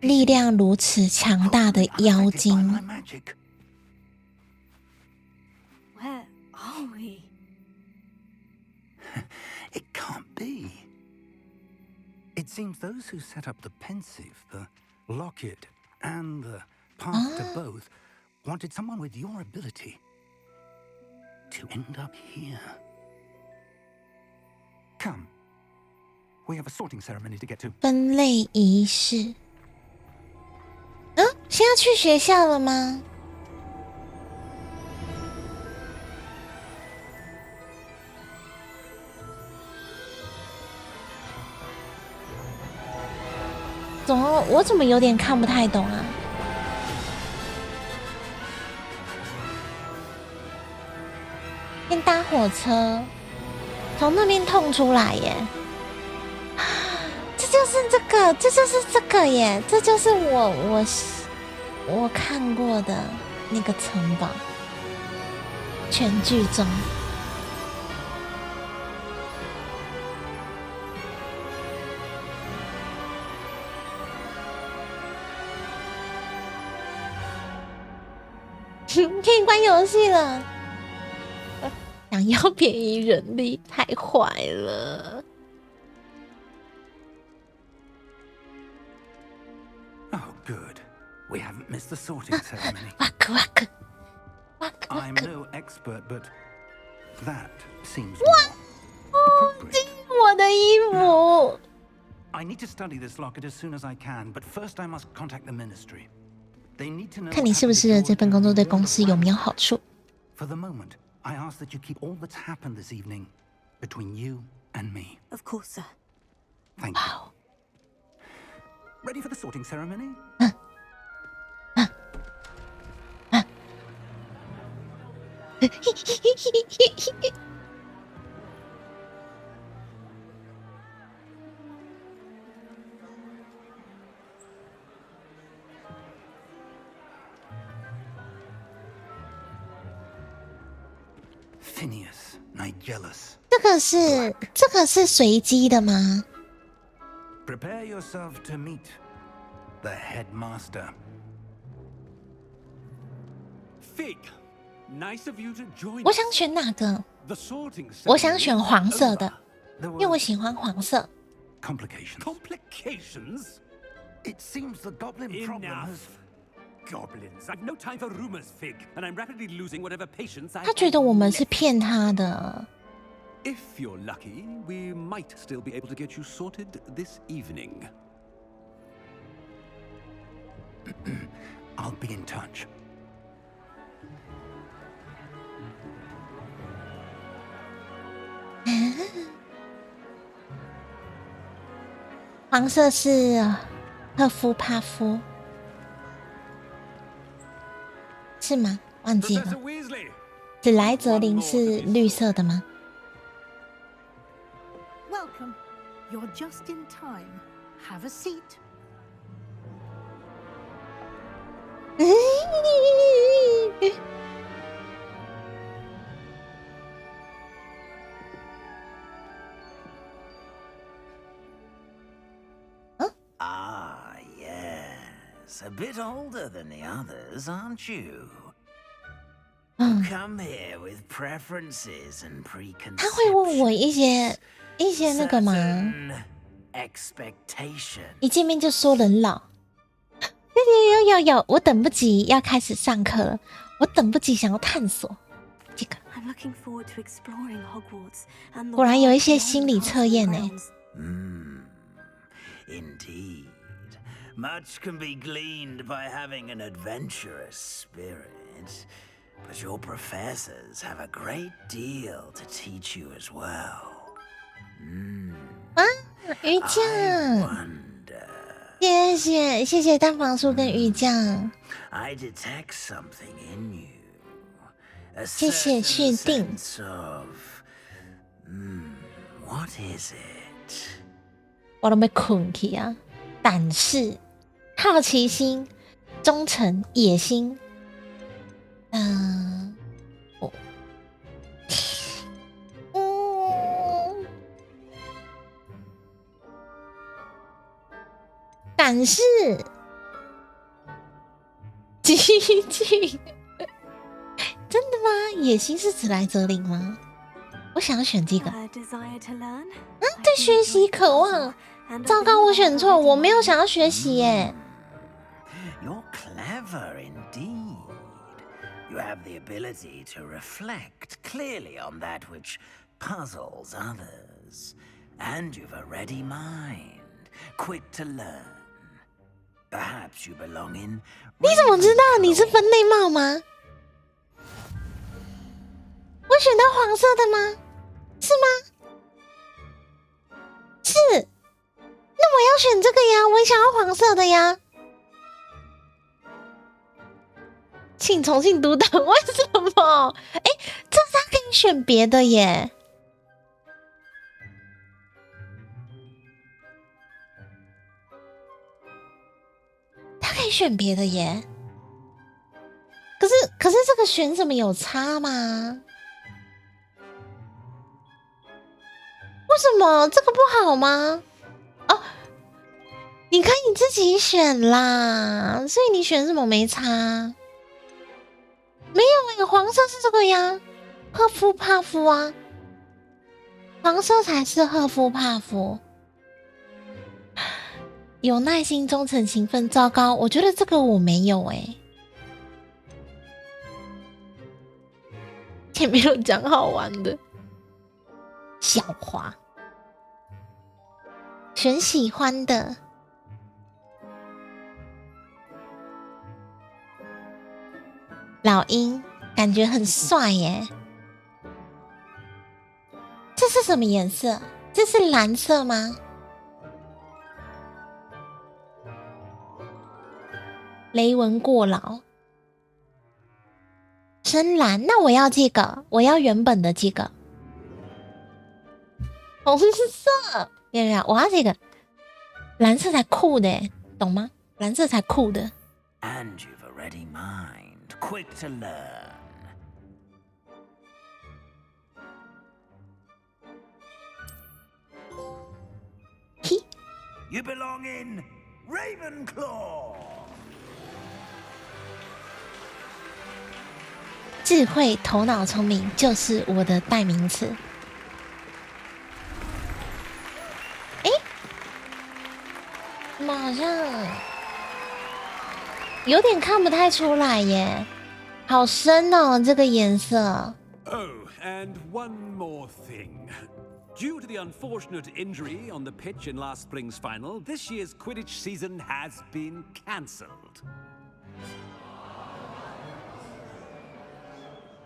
力量如此强大的妖精。 My magic. Where are we? It can't be. It seems those who set up the pensive, the locket, and the path to both wanted someone with your ability to end up here. Come. We have a sorting ceremony to get to. 分类仪式。现在去学校了吗？我怎么有点看不太懂啊？先搭火车，从那边痛出来耶！这就是这个耶！这就是我看过的那个城堡，全剧中。可以关游戏了。想要便宜人力，太坏了。Oh, good. We haven't missed the sorting ceremony. 哇克哇克哇克！ I'm no expert, but that seems 这是我的衣服。I need to study this locket as soon as I can, but first I must contact the ministry. They need to know 看你是不是这份工作对公司有没有好处。 For the moment, I ask that you keep all that's happened this evening between you and me. Of course, sir. Thank you. Ready for the sorting ceremony? Phineas, Nigellus. 这个是随机的吗？ Prepare yourself to meet the headmaster. Fig, nice of you to join 我想选哪个？ the sorting 我想选黄色的， There 因为 were 我喜欢黄色。 complications. complications. It seems the goblin problem Enough. has... Goblins. I've no time for rumors, Fig, and I'm rapidly losing whatever patience I 他觉得我们是骗他的。 If you're lucky, we might still be able to get you sorted this evening. I'll be in touch. 黄色是赫夫帕夫，是吗？忘记 Professor 了。 Weasley, 史莱哲林是绿色的吗？ Welcome. You're just in time. Have a seat. Ah, yes. A bit older than the others, aren't you? Come here with preferences and 他会问我 preconceptions. 一些那个吗？ Certain expectation. 一见面就说人老。有，我等不及要开始上课了，我等不及想要探索这个。 I'm looking forward to exploring Hogwarts and the 果然有一 world 些 beyond 心理 the 测验 castle 呢。 grounds. Indeed. Much can be gleaned by having an adventurous spirit. But your professors have a great deal to teach you as well. 啊，鱼 I 酱， wonder. 谢谢大房叔跟鱼酱， I detect something in you. A 谢谢 certain 确定。 sense of... what is it? 我都没困去啊！胆识、好奇心、忠诚、野心，胆识、激进，真的吗？野心是史莱哲林吗？我想要选这个。 A desire to learn? 对学习渴望。糟糕，我选错，我没有想要学习耶。 You're clever indeed. You have the ability to reflect clearly on that which puzzles others. And you've a ready mind, quick to learn. Perhaps you belong in... 你怎么知道你是分类帽吗？我选到黄色的吗？是吗？是。那我要选这个呀，我也想要黄色的呀。请重新读档，为什么？哎，这是他可以选别的耶。他可以选别的耶。可是这个选什么有差吗？为什么这个不好吗？哦，你可以自己选啦，所以你选什么没差。没有黄色是这个呀，赫夫帕夫啊，黄色才是赫夫帕夫。有耐心、忠诚、勤奋，糟糕，我觉得这个我没有也没有讲好玩的。小华选喜欢的。老鹰感觉很帅耶。这是什么颜色？这是蓝色吗？雷纹过劳，深蓝。那我要这个，我要原本的这个。红色，有没有？我要这个，蓝色才酷的，懂吗？蓝色才酷的。And you've a ready mind, quick to learn. You belong in Ravenclaw. 智慧、头脑聪明就是我的代名词。怎么好像有点看不太出来耶？好深哦，这个颜色。 Oh, and one more thing. Due to the unfortunate injury on the pitch in last spring's final, this year's Quidditch season has been cancelled.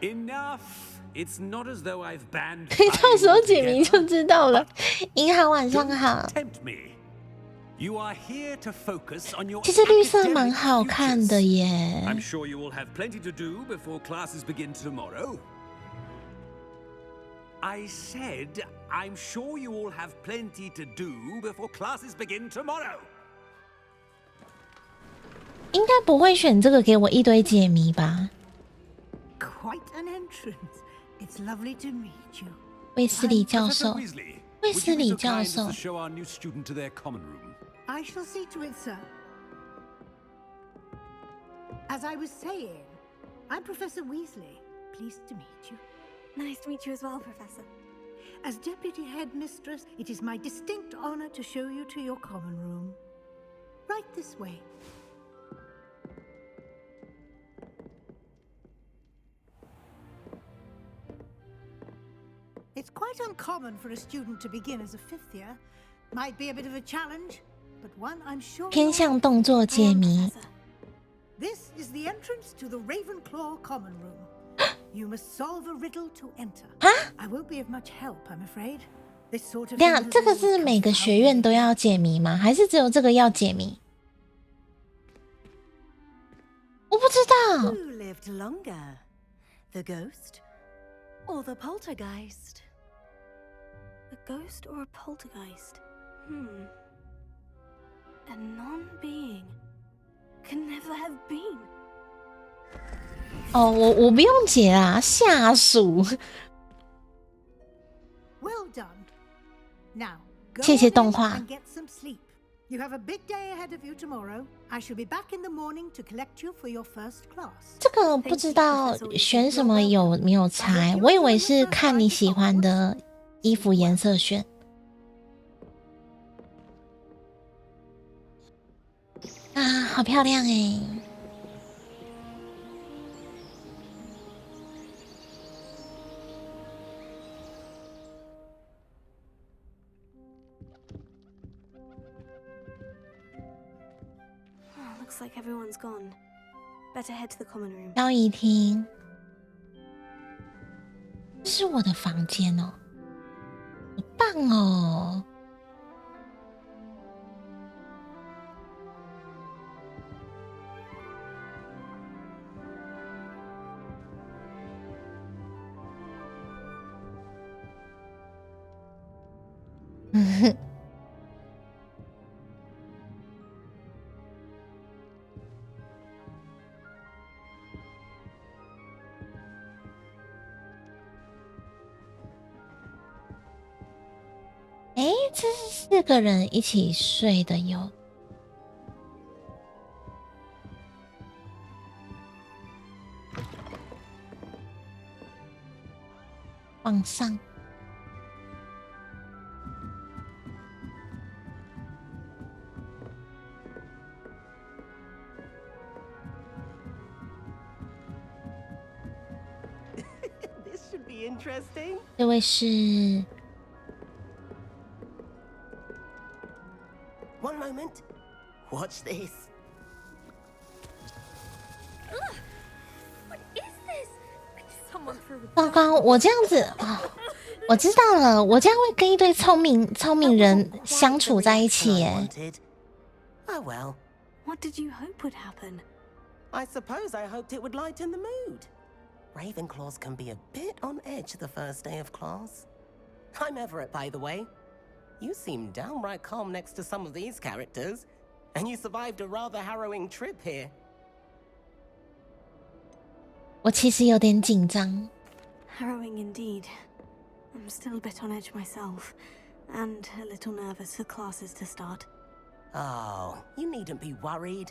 Enough. It's not as though I've banned. 到时候解谜就知道了。银行晚上好。 You are here to focus on your 其实绿色蛮好看的耶。 I'm sure you will have plenty to do before classes begin tomorrow. I said, I'm sure you all have plenty to do before classes begin tomorrow. 应该不会选这个给我一堆解谜吧？ Quite an entrance. It's lovely to meet you. 卫斯理教授，卫斯理教授。 Show our new student to their common room. I shall see to it, sir. As I was saying, I'm Professor Weasley. Pleased to meet you. Nice to meet you as well, Professor. As Deputy Headmistress, it is my distinct honor to show you to your common room. Right this way. It's quite uncommon for a student to begin as a fifth year. Might be a bit of a challenge, but one I'm sure. 偏向动作解谜。 This is the entrance to the Ravenclaw common room. You must solve a riddle to enter. I won't be of much help, I'm afraid. This sort of. 这样，这个是每个学院都要解谜吗？还是只有这个要解谜？我不知道。 Who lived longer, the ghost or the poltergeist? A ghost or a poltergeist? A non-being can never have been. 哦，我不用解啦，下属。 Well done. Now, go 谢谢 ahead 动画。 and get some sleep. You have a big day ahead of you tomorrow. I shall be back in the morning to collect you for your first class. 这个不知道选什么有没有猜，我以为是看你喜欢的衣服颜色选。啊，好漂亮哎！ Looks like everyone's gone. Better head to the common room. 交易厅，这是我的房间哦，好棒哦！哎，这是4个人一起睡的哟。往上。This should be interesting. 这位是 One moment. Watch this. What is this? Someone threw a 糟糕，我这样子啊，我知道了，我这样会跟一堆聪明人相处在一起耶。 Oh well. What did you hope would happen? I suppose I hoped it would lighten the mood. Ravenclaws can be a bit on edge the first day of class. I'm Everett, by the way. You seem downright calm next to some of these characters, and you survived a rather harrowing trip here. 我其实有点紧张。 Harrowing indeed. I'm still a bit on edge myself, and a little nervous for classes to start. Oh, you needn't be worried.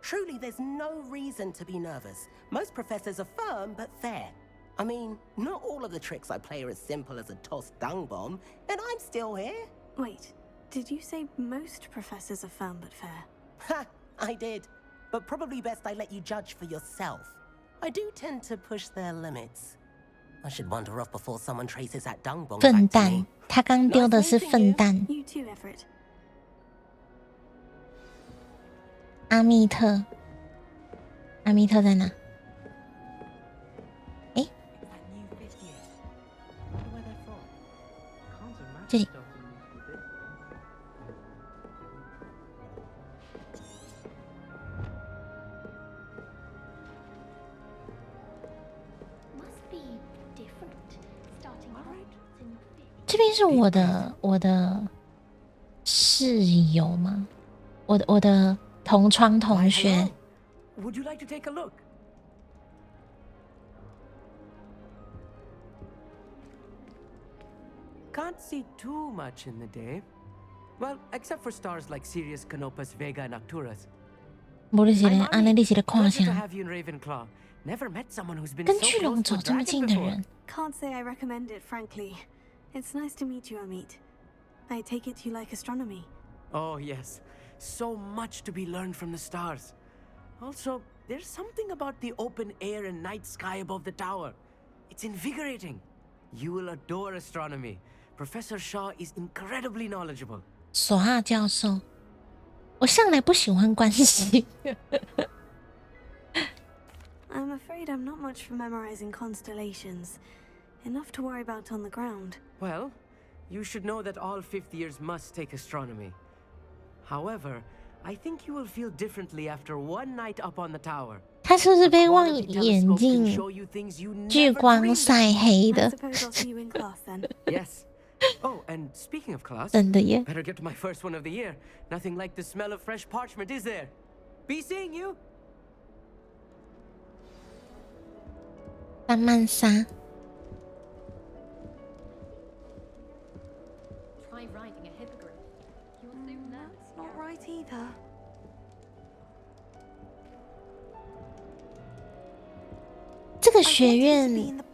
Truly, there's no reason to be nervous. Most professors are firm but fair. I mean, not all of the tricks I play are as simple as a tossed dung bomb, and I'm still here. Wait, did you say most professors are firm but fair? Ha! I did. But probably best I let you judge for yourself. I do tend to push their limits. I should wander off before someone traces that dung bomb 粪 back to 蛋 me.，他刚丢的是粪蛋。 You too, Everett. 阿密特，阿密特在哪？哎，这里。 这边是我的室友吗？我的同窗同学。 Would you like to take a look? Can't see too much in the day. Well, except for stars like Sirius, Canopus, Vega, and Arcturus. 无论是人，安内利息的胯 Pleasure to 下， have you in Ravenclaw. Never met someone who's been 跟 so 巨龙 close 走 to a 这么 dragon 近的 before. 人， Can't say I recommend it, frankly. It's nice to meet you, Amit. I take it you like astronomy. Oh, yes. So much to be learned from the stars. Also, there's something about the open air and night sky above the tower. It's invigorating. You will adore astronomy. Professor Shaw is incredibly knowledgeable. 索哈教授，我向来不喜欢关系。 I'm afraid I'm not much for memorizing constellations. Enough to worry about on the ground. Well, you should know that all fifth years must take astronomy. However, I think you will feel differently after one night up on the tower. 他是不是被望 Quality 远 telescope 镜 can show you things you 聚 never 光 dreamed. 晒黑 I 的？ suppose I'll see you in class then. Yes. Oh, and speaking of class, 真的耶！ better get to my first one of the year. Nothing like the smell of fresh parchment, is there? Be seeing you. 三曼莎， Try writing a hippogriff. You'll soon learn. That's not right either. 这个学院，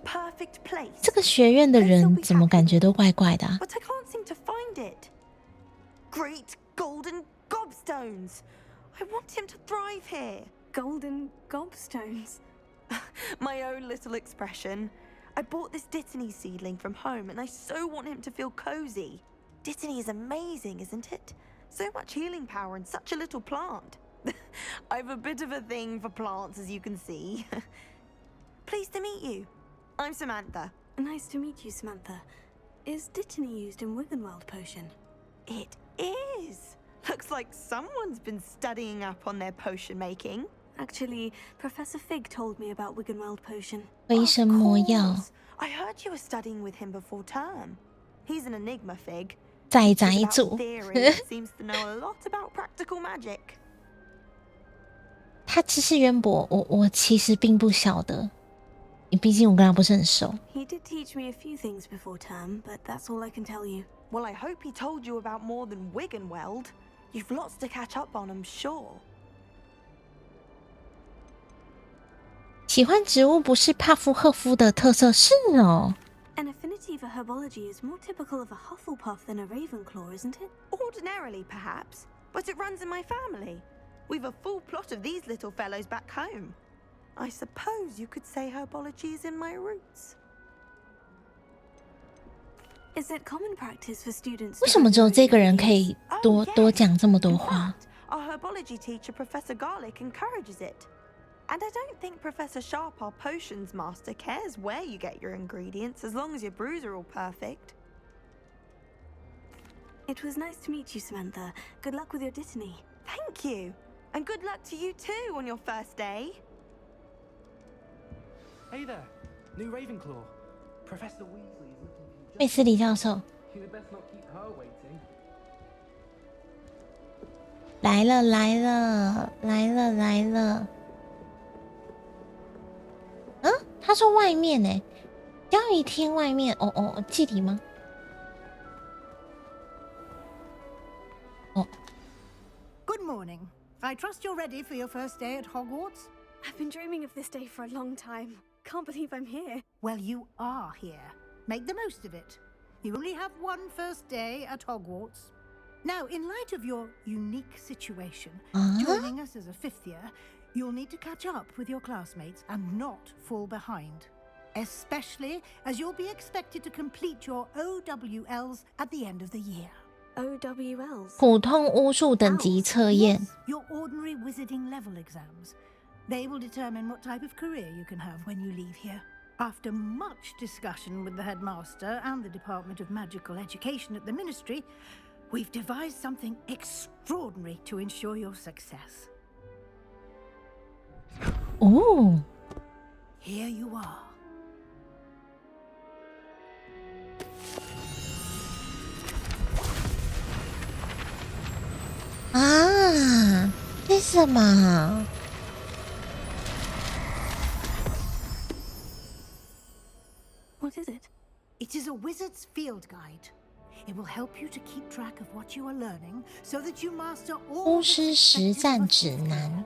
这个学院的人怎么感觉都怪怪的啊？ But I can't seem to find it. Great golden gobstones. I want him to thrive here. Golden gobstones. My own little expression. I bought this Dittany seedling from home and I so want him to feel cozy. Dittany is amazing, isn't it? So much healing power in such a little plant. I've a bit of a thing for plants, as you can see. Pleased to meet you. I'm Samantha. Nice to meet you, Samantha. Is Dittany used in Wiggenweld potion? It is. Looks like someone's been studying up on their potion making. Actually, Professor Fig told me about Wiggenweld potion. 微生魔药， I heard you were studying with him before term. He's an enigma, Fig. 仔仔组。他知识渊博，我其实并不晓得，毕竟我跟他不是很熟。He did teach me a few things before term, but that's all I can tell you. Well, I hope he told you about more than Wiggenweld. You've lots to catch up on, I'm sure. 喜欢植物不是帕夫赫夫的特色，是哦。An affinity for herbology is more typical of a Hufflepuff than a Ravenclaw, isn't it? Ordinarily, perhaps, but it runs in my family. We've a full plot of these little fellows back home. I suppose you could say herbology is in my roots. Is it common practice for students? 为什么只有这个人可以多讲这么多话？ Our herbology teacher, Professor Garlick, encourages it. And I don't think Professor Sharp, our potions master, cares where you get your ingredients as long as your brews are all perfect. It was nice to meet you, Samantha. Good luck with your dittany. Thank you. And good luck to you too on your first day. Hey there, new Ravenclaw. Professor Weasley is looking for you. 卫斯理教授 You'd best not keep her waiting. 来了。嗯，他说外面呢，交易厅外面。哦，祭礼吗？哦。Good morning. I trust you're ready for your first day at Hogwarts. I've been dreaming of this day for a long time. Can't believe I'm here. Well, you are here. Make the most of it. You only have one first day at Hogwarts. Now, in light of your unique situation, joining us as a fifth year, you'll need to catch up with your classmates and not fall behind. Especially as you'll be expected to complete your OWLs at the end of the year. OWLs? 普通巫术等级测验。 Your ordinary wizarding level exams. They will determine what type of career you can have when you leave here. After much discussion with the headmaster and the Department of Magical Education at the Ministry, we've devised something extraordinary to ensure your success. Oh. Here you are. Ah, 这是什么？ What is it? It is a wizard's field guide. It will help you to keep track of what you are learning so that you master all. 巫师实战指南，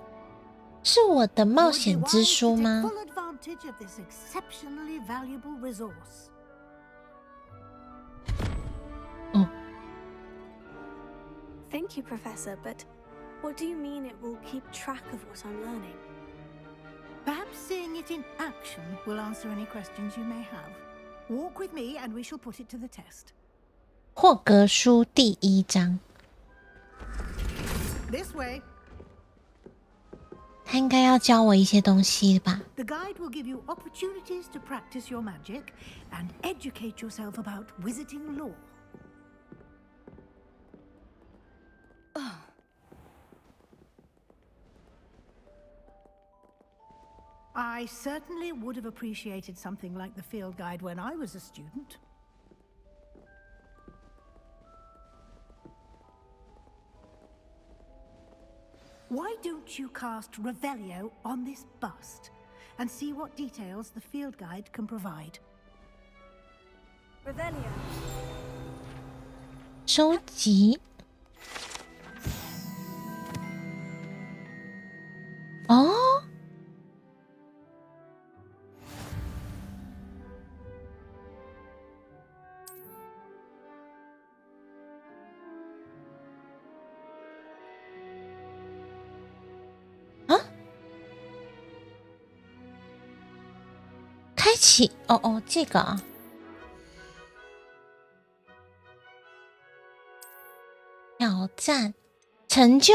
是我的冒险之书吗？ Full advantage of this exceptionally valuable resource. 哦。 Thank you, Professor, but what do you mean it will keep track of what I'm learning? Perhaps seeing it in action will answer any questions you may have. Walk with me and we shall put it to the test. 霍格书第1章。 This way. 他应该要教我一些东西吧。 The guide will give you opportunities to practice your magic and educate yourself about wizarding lore. I certainly would have appreciated something like the field guide when I was a student. Why don't you cast Revelio on this bust and see what details the field guide can provide? Revelio. 收集。哦。 开启哦，这个啊，挑战成就。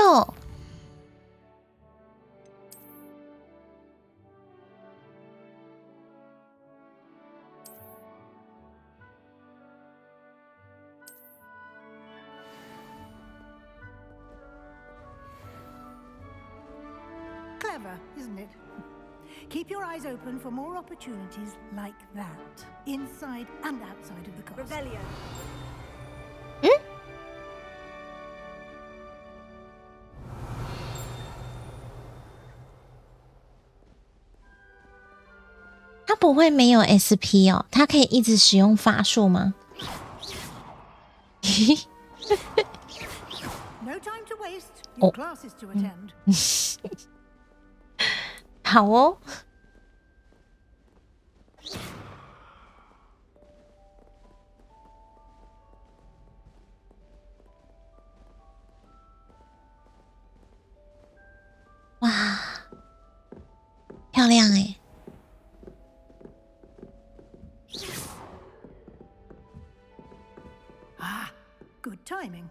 Clever, isn't it? Keep your eyes open for more opportunities like that, inside and outside of the castle. Revelio. 不会没有 SP 哦，他可以一直使用法术吗？ No time to waste. Your classes to attend. 好哦。哇，漂亮哎！ Ah, good timing.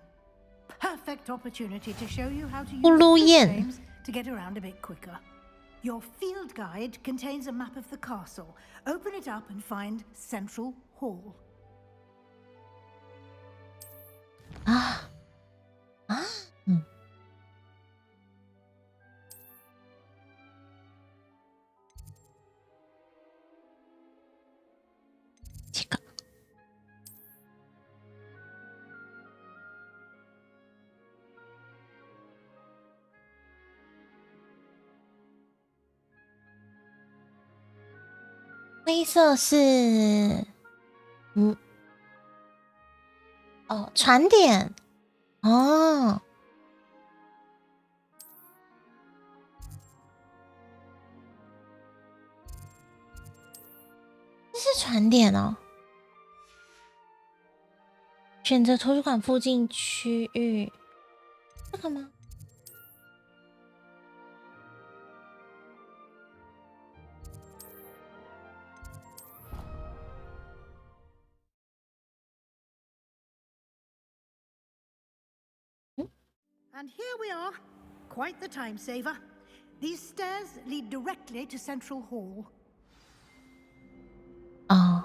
Perfect opportunity to show you how to use 呼噜 the 宴 games to get around a bit quicker. Your field guide contains a map of the castle. Open it up and find Central Hall. 啊啊，嗯，这个。 灰色是，哦，传点，哦，这是传点哦。选择图书馆附近区域，这个吗？ And here we are. Quite the time saver. These stairs lead directly to Central Hall. Oh.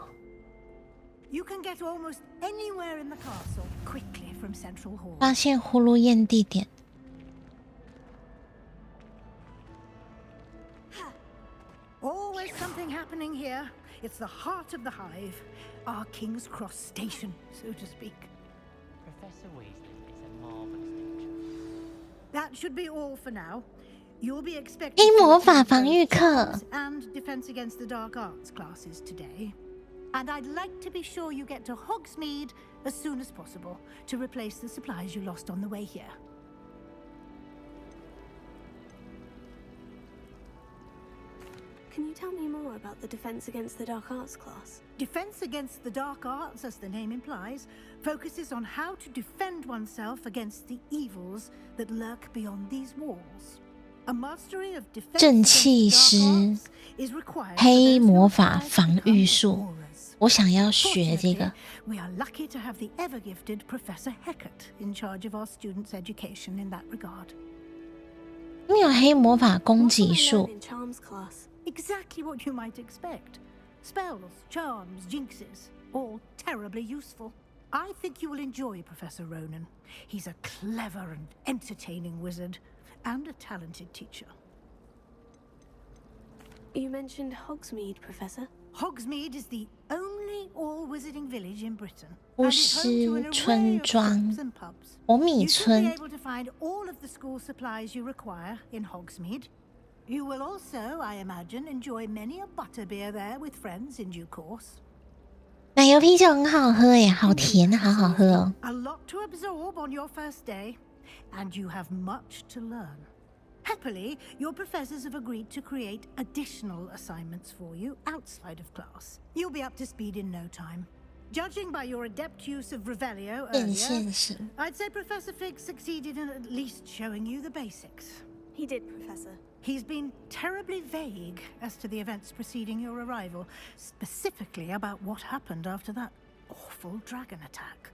You can get almost anywhere in the castle quickly from Central Hall. 发现呼噜宴地点。 Always something happening here. It's the heart of the hive. Our King's Cross station, so to speak. Professor Weasley is a marvelous teacher. That should be all for now. You'll be expected 黑 to 魔法 attend 防御 both 课 Charms and Defense Against the Dark Arts classes today. And I'd like to be sure you get to Hogsmeade as soon as possible to replace the supplies you lost on the way here. Can you tell me more about the Defense Against the Dark Arts class? Defense Against the Dark Arts, as the name implies, focuses on how to defend oneself against the evils that lurk beyond these walls. A mastery of defense 正气 against 师 the dark arts is required for 黑 those 魔 who 法 aspire to 防 become 御术， aurors. 我想要学这个。 Fortunately, we are lucky to have the ever-gifted Professor Heckert in charge of our students' education in that regard. 没有黑魔法攻 What will 击 I learn 术， in Charms class? Exactly what you might expect. Spells, charms, jinxes, all terribly useful. I think you will enjoy Professor Ronan. He's a clever and entertaining wizard, and a talented teacher. You mentioned Hogsmeade, Professor. Hogsmeade is the only all-wizarding village in Britain. 巫 And it's home to 师 an array 村 of 庄 shops and pubs. 火米 You should be 村 able to find all of the school supplies you require in Hogsmeade. You will also, I imagine, enjoy many a butterbeer there with friends in due course. 奶油啤酒很好喝耶，好甜，好好喝哦。 A lot to absorb on your first day, and you have much to learn. Happily, your professors have agreed to create additional assignments for you outside of class. You'll be up to speed in no time. Judging by your adept use of Revelio 变 earlier, 现型， I'd say Professor Fig succeeded in at least showing you the basics. He did, Professor. He's been terribly vague as to the events preceding your arrival, specifically about what happened after that awful dragon attack.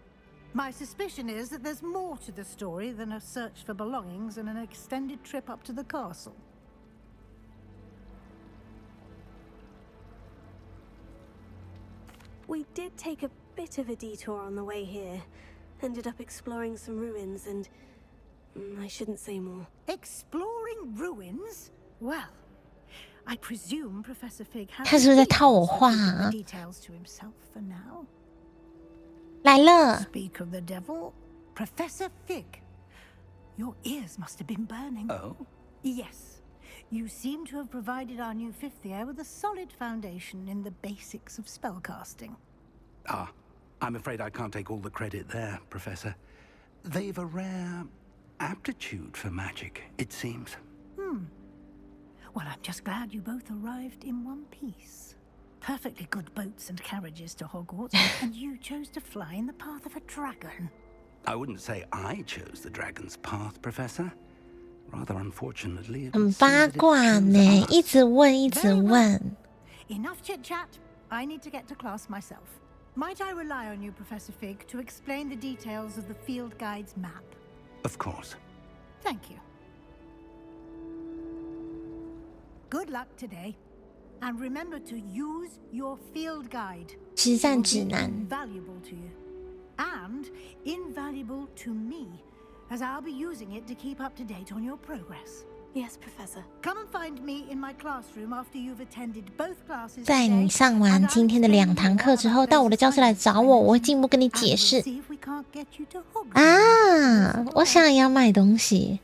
My suspicion is that there's more to the story than a search for belongings and an extended trip up to the castle. We did take a bit of a detour on the way here. Ended up exploring some ruins and... I shouldn't say more. Exploring ruins? Well, I presume Professor Fig has 他是不是在套我 the 话啊？ details to himself for now. 来了， Speak of the devil, Professor Fig. Your ears must have been burning. Oh? Yes. You seem to have provided our new fifth year with a solid foundation in the basics of spellcasting. Ah, I'm afraid I can't take all the credit there, Professor. They've a rare aptitude for magic, it seems. Well, I'm just glad you both arrived in one piece. Perfectly good boats and carriages to Hogwarts, and you chose to fly in the path of a dragon. I wouldn't say I chose the dragon's path, Professor. Rather unfortunately, it 很 would seem 八 that it 卦 chose 呢， us. 一直问，一直问。 Enough chit-chat. I need to get to class myself. Might I rely on you, Professor Fig, to explain the details of the field guide's map? Of course. Thank you. Good luck today. And remember to use your field guide. 实战 It will 指 be 南。 invaluable to you. And invaluable to me, as I'll be using it to keep up to date on your progress. Yes, Professor. Come and find me in my classroom after you've attended both classes 在 today, 你上完 and I'll 今天的 explain 2堂 more 课之 about 后，到 those 我的教室来 assignments 找 I 我，我会 mentioned, 进一步跟你 and 解 we'll 释。 see if we can't get you to Hogwarts. 啊，我想也要买东西，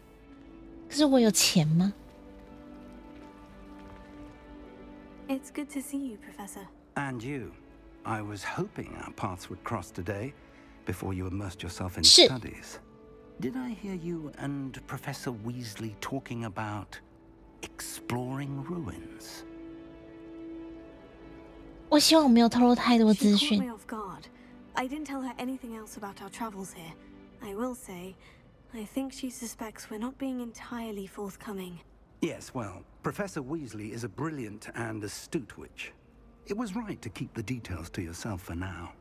可是我有钱吗？ It's good to see you, Professor. And you. I was hoping our paths would cross today, before you immersed yourself in 是。 studies. Did I hear you and Professor Weasley talking about exploring ruins? 我希望我没有透露太多 She 资 caught 讯 me。off guard. I didn't tell her anything else about our travels here. I will say, I think she suspects we're not being entirely forthcoming. Yes, well, Professor Weasley is a brilliant and astute witch. It was right to keep the details to yourself for now.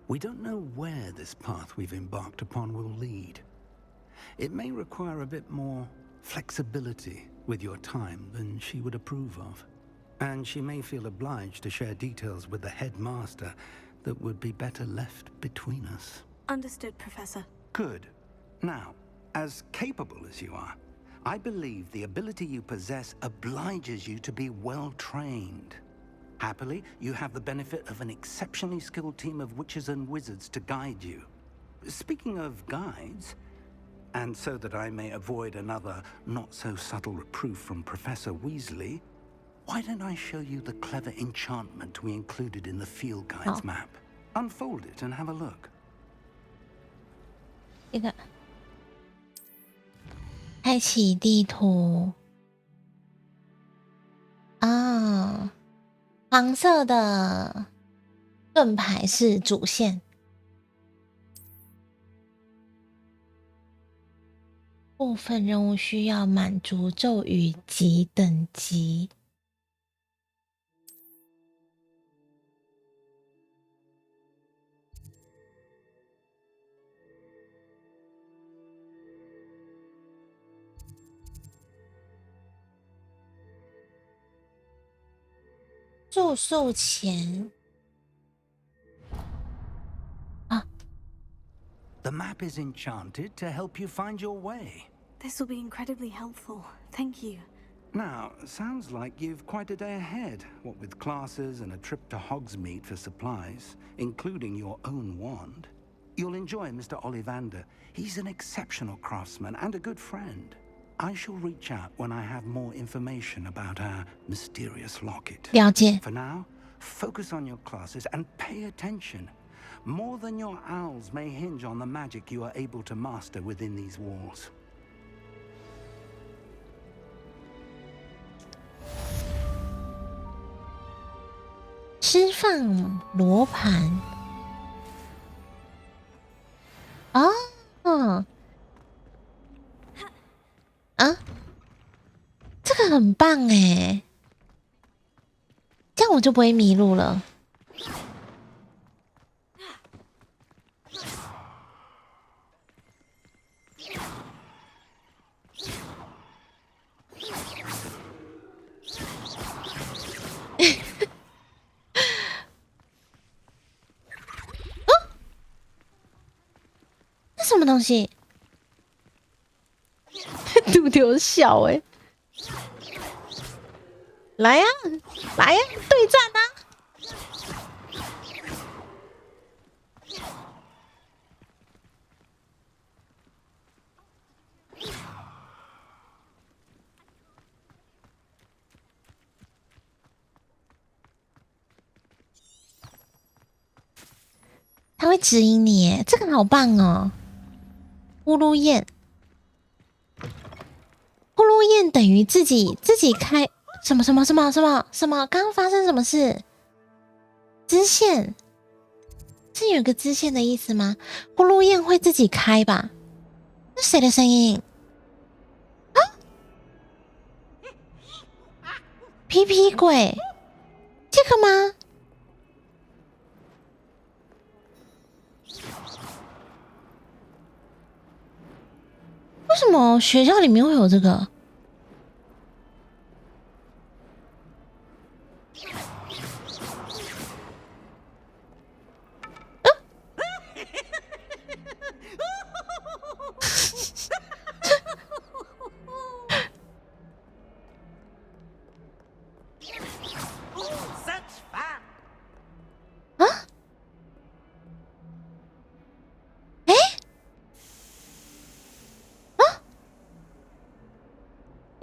We don't know where this path we've embarked upon will lead. It may require a bit more flexibility with your time than she would approve of. And she may feel obliged to share details with the headmaster that would be better left between us. Understood, Professor. Good. Now, as capable as you are, I believe the ability you possess obliges you to be well trained. Happily, you have the benefit of an exceptionally skilled team of witches and wizards to guide you. Speaking of guides, and so that I may avoid another not-so-subtle reproof from Professor Weasley, why don't I show you the clever enchantment we included in the field guide's map? Unfold it and have a look. 这个开启地图啊，黄色的盾牌是主线，部分任务需要满足咒语级等级。住宿前 The map is enchanted to help you find your way. This will be incredibly helpful. Thank you. Now, sounds like you've quite a day ahead, what with classes and a trip to Hogsmeade for supplies, including your own wand. You'll enjoy Mr. Ollivander. He's an exceptional craftsman and a good friend. I shall reach out when I have more information about our mysterious locket. 了解。 For now, focus on your classes and pay attention. More than your owls may hinge on the magic you are able to master within these walls. 释放罗盘。哦，啊，这个很棒哎，这样我就不会迷路了。这什么东西？肚丢小哎、来呀、来呀、对战啊！指引你耶，这个好棒哦！呼噜宴，呼噜宴等于自己开什么？刚刚发生什么事？支线是有个支线的意思吗？呼噜宴会自己开吧？那谁的声音？啊！皮皮鬼，这个吗？为什么学校里面会有这个？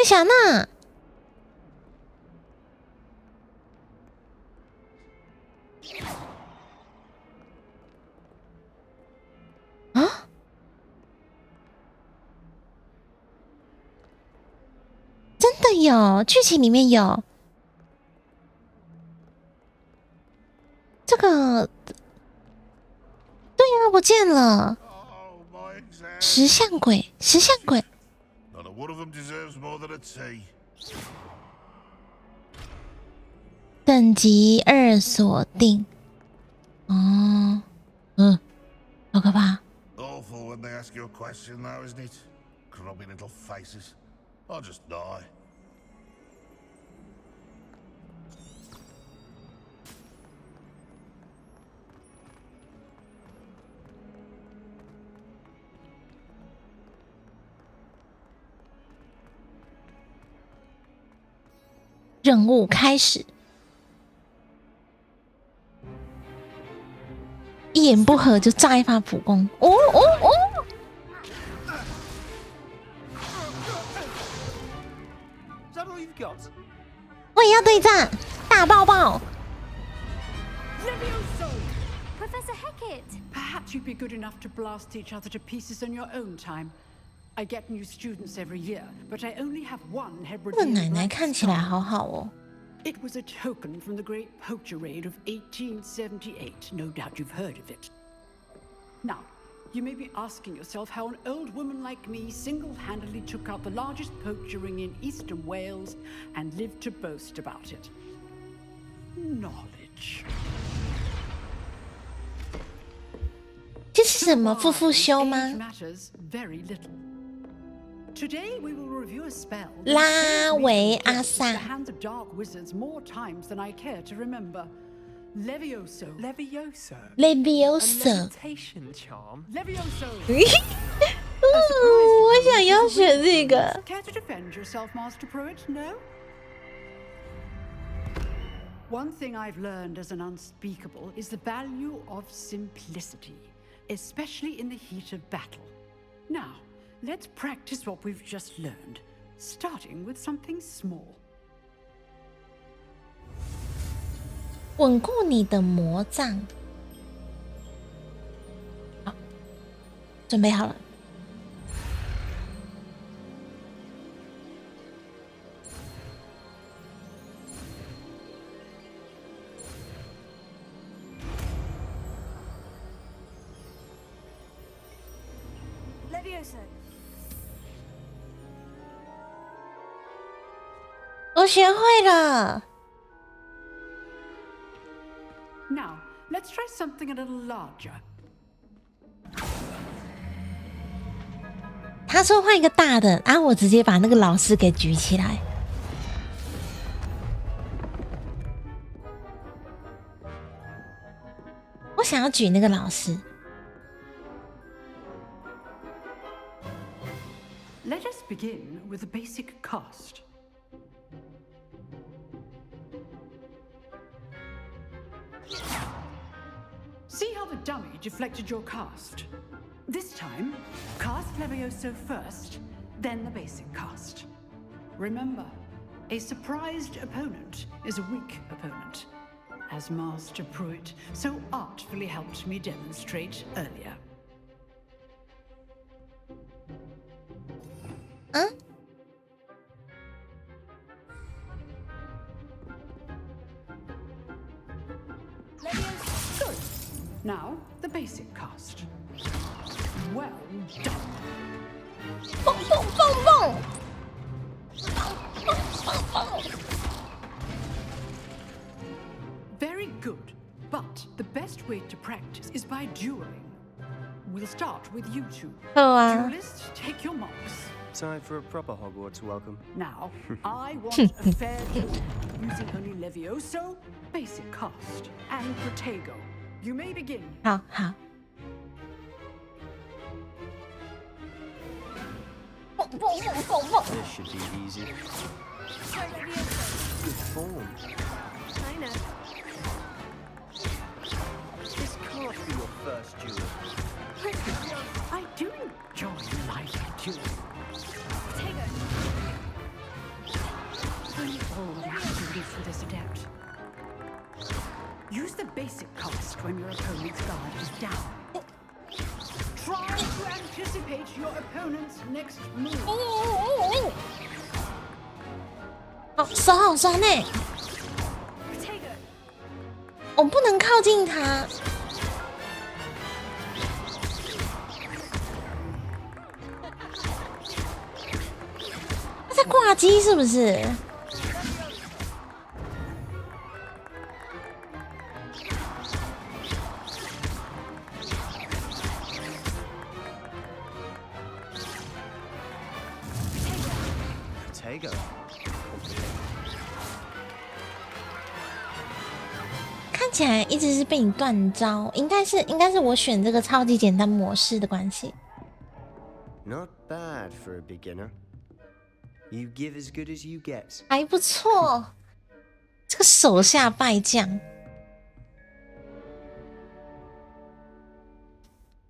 霞娜，啊？真的有，剧情里面有这个。对呀，不见了。石像鬼，石像鬼。One of them deserves more than a tea. 等级2锁定。哦，好可怕。Awful when they ask you a question, though, isn't it? Grubby little faces. I'll just die. 任务开始，一言不合就炸一发普攻。哦！我也要对战，大爆爆！ Professor Hecat! Perhaps you'd be good enough to blast each other to pieces in your own time. I get new students every year, but I only have one Hebridean. 这个奶奶看起来好好哦。 It was a token from the Great Poacher Raid of 1878. No doubt you've heard of it. Now, you may be asking yourself how an old woman like me single-handedly took out the largest poacher ring in eastern Wales and lived to boast about it. Knowledge. 这是什么夫妇修吗？ Very little. Today we will review a spell 拉维阿萨 the hands of dark wizards more times than I care to remember. Levioso. Levioso. Levioso. A levitation charm. Levioso. 我想要选这个。 Care to defend yourself, Master Pruitt? No? One thing I've learned as an unspeakable is the value of simplicity, especially in the heat of battle. Now, let's practice what we've just learned, starting with something small. 稳固你的魔杖。好，准备好了。我学会了。 Now, let's try something a little larger. 他说换一个大的，啊，我直接把那个老师给举起来。我想要举那个老师。 Let us begin with the basic cast. See how the dummy deflected your cast? This time, cast Levioso first, then the basic cast. Remember, a surprised opponent is a weak opponent. as Master Pruitt so artfully helped me demonstrate earlier. 嗯。Good. Now the basic cast. Well done. 蹦蹦蹦蹦。Very good, but the best way to practice is by dueling. We'll start with you two. Duelists, take your marks. Time for a proper Hogwarts welcome. Now, I want a fair duel, using only Levioso, basic cast, and Protego. You may begin. 好好。蹦蹦蹦蹦蹦。 This should be easy. Good form. I know. This can't be your first duel. I do enjoy life duels. We all have to live for this adept. Use the basic cast when your opponent's guard is down. Try to anticipate your opponent's next move. 哦，手好酸欸！我不能靠近他。他在挂机是不是？看起来一直是被你断招，应该是我选这个超级简单模式的关系。Not bad for a beginner. You give as good as you get. 还不错，这个手下败将。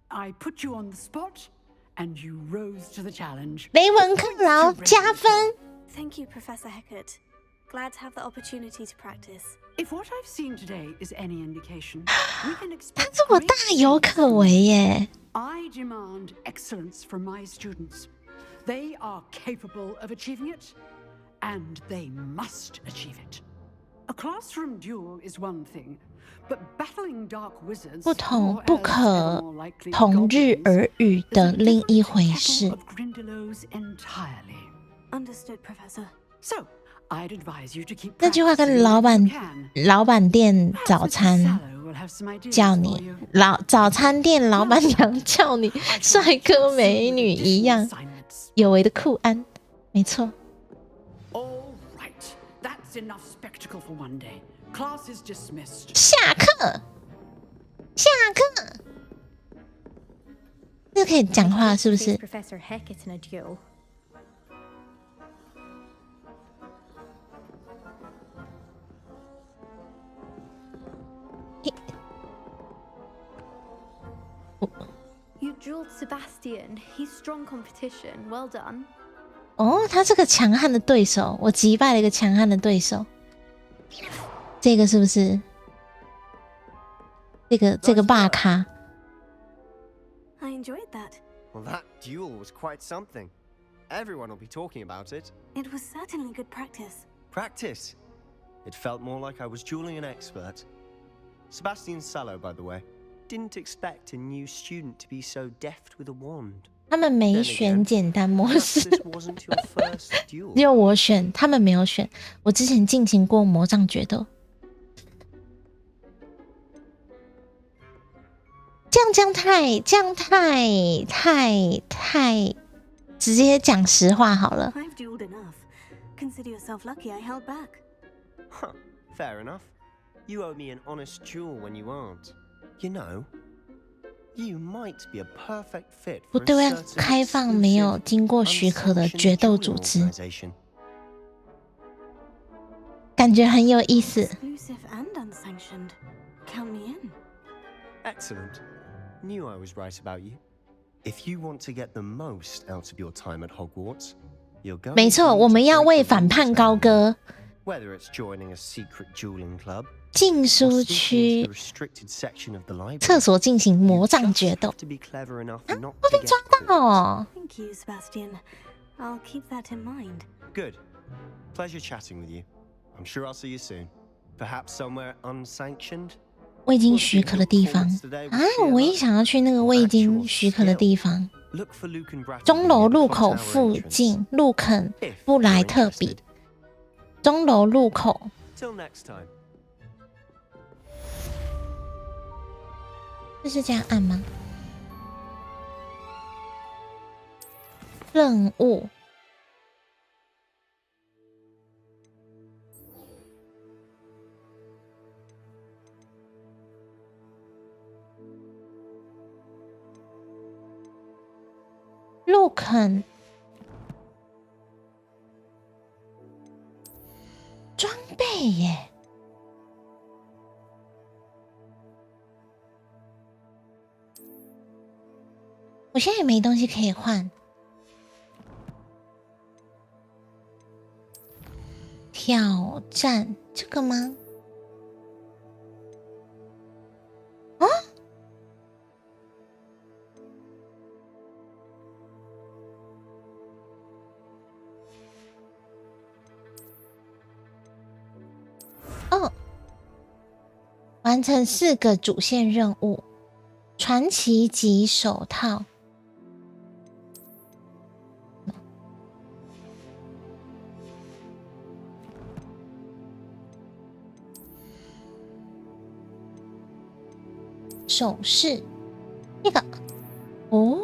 I put you on the spot, and you rose to the challenge. 雷文克劳加分。Thank you, Professor Hecat. Glad to have the opportunity to practice. If what I've seen today is any indication, we can 他 expect 这么大有可为耶！ I demand excellence from my students. They are capable of achieving it, and they must achieve it. A classroom duel is one thing, but battling dark wizards 不同不可同日而语的另一回事。 Understood, Professor. So, I'd advise you to keep 那句话跟老板店早餐叫你早餐店老板娘叫你帅哥美女一样，有为的酷安，没错。 All right, that's enough spectacle for one day. Class is dismissed. 下课，下课。这可以讲话是不是？ Professor Hecat in a duel. ，You drilled Sebastian. He's strong competition. Well done. 哦，他是个强悍的对手，我击败了一个强悍的对手。这个是不是？这个霸咖。 I enjoyed that. Well, that duel was quite something. Everyone will be talking about it. It was certainly good practice. Practice? It felt more like I was dueling an expert. Sebastian Sallow, by the way, didn't expect a new student to be so deft with a wand. 他们没选简单模式，只有我选，他们没有选。我之前进行过魔杖决斗，这样太，直接讲实话好了。 I've dueled enough. Consider yourself lucky I held back. Huh, fair enough. You owe me an honest duel when you aren't. You know, you might be a perfect fit 不 for 对 a 外 certain 开放没有经过许可的决斗组织， organization. 感觉很有意思。 Exclusive and unsanctioned. Count me in. Excellent. Knew I was right about you. If you want to get the most out of your time at Hogwarts, you're going 没错，我们要为反叛高歌。 whether it's joining a secret dueling club, 禁书区，厕所进行魔杖决斗。会被抓到哦。Thank you, Sebastian. I'll keep that in mind. Good. Pleasure chatting with you. I'm sure I'll see you soon. Perhaps somewhere unsanctioned. 未经许可的地方啊！我也想要去那个未经许可的地方。钟楼路口附近，路肯布莱特比。钟楼路口。Till next time. 这是这样按吗？任务。路肯装备耶，我现在也没东西可以换。挑战这个吗？啊？哦，完成4个主线任务，传奇级手套。首饰，这个哦，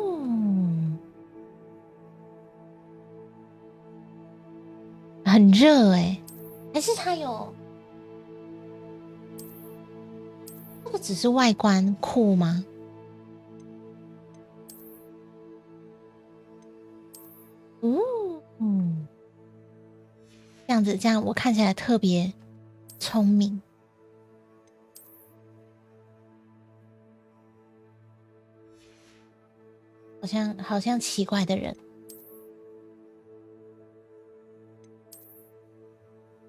很热哎，还是它有？这个只是外观酷吗？这样子，这样我看起来特别聪明。好像奇怪的人，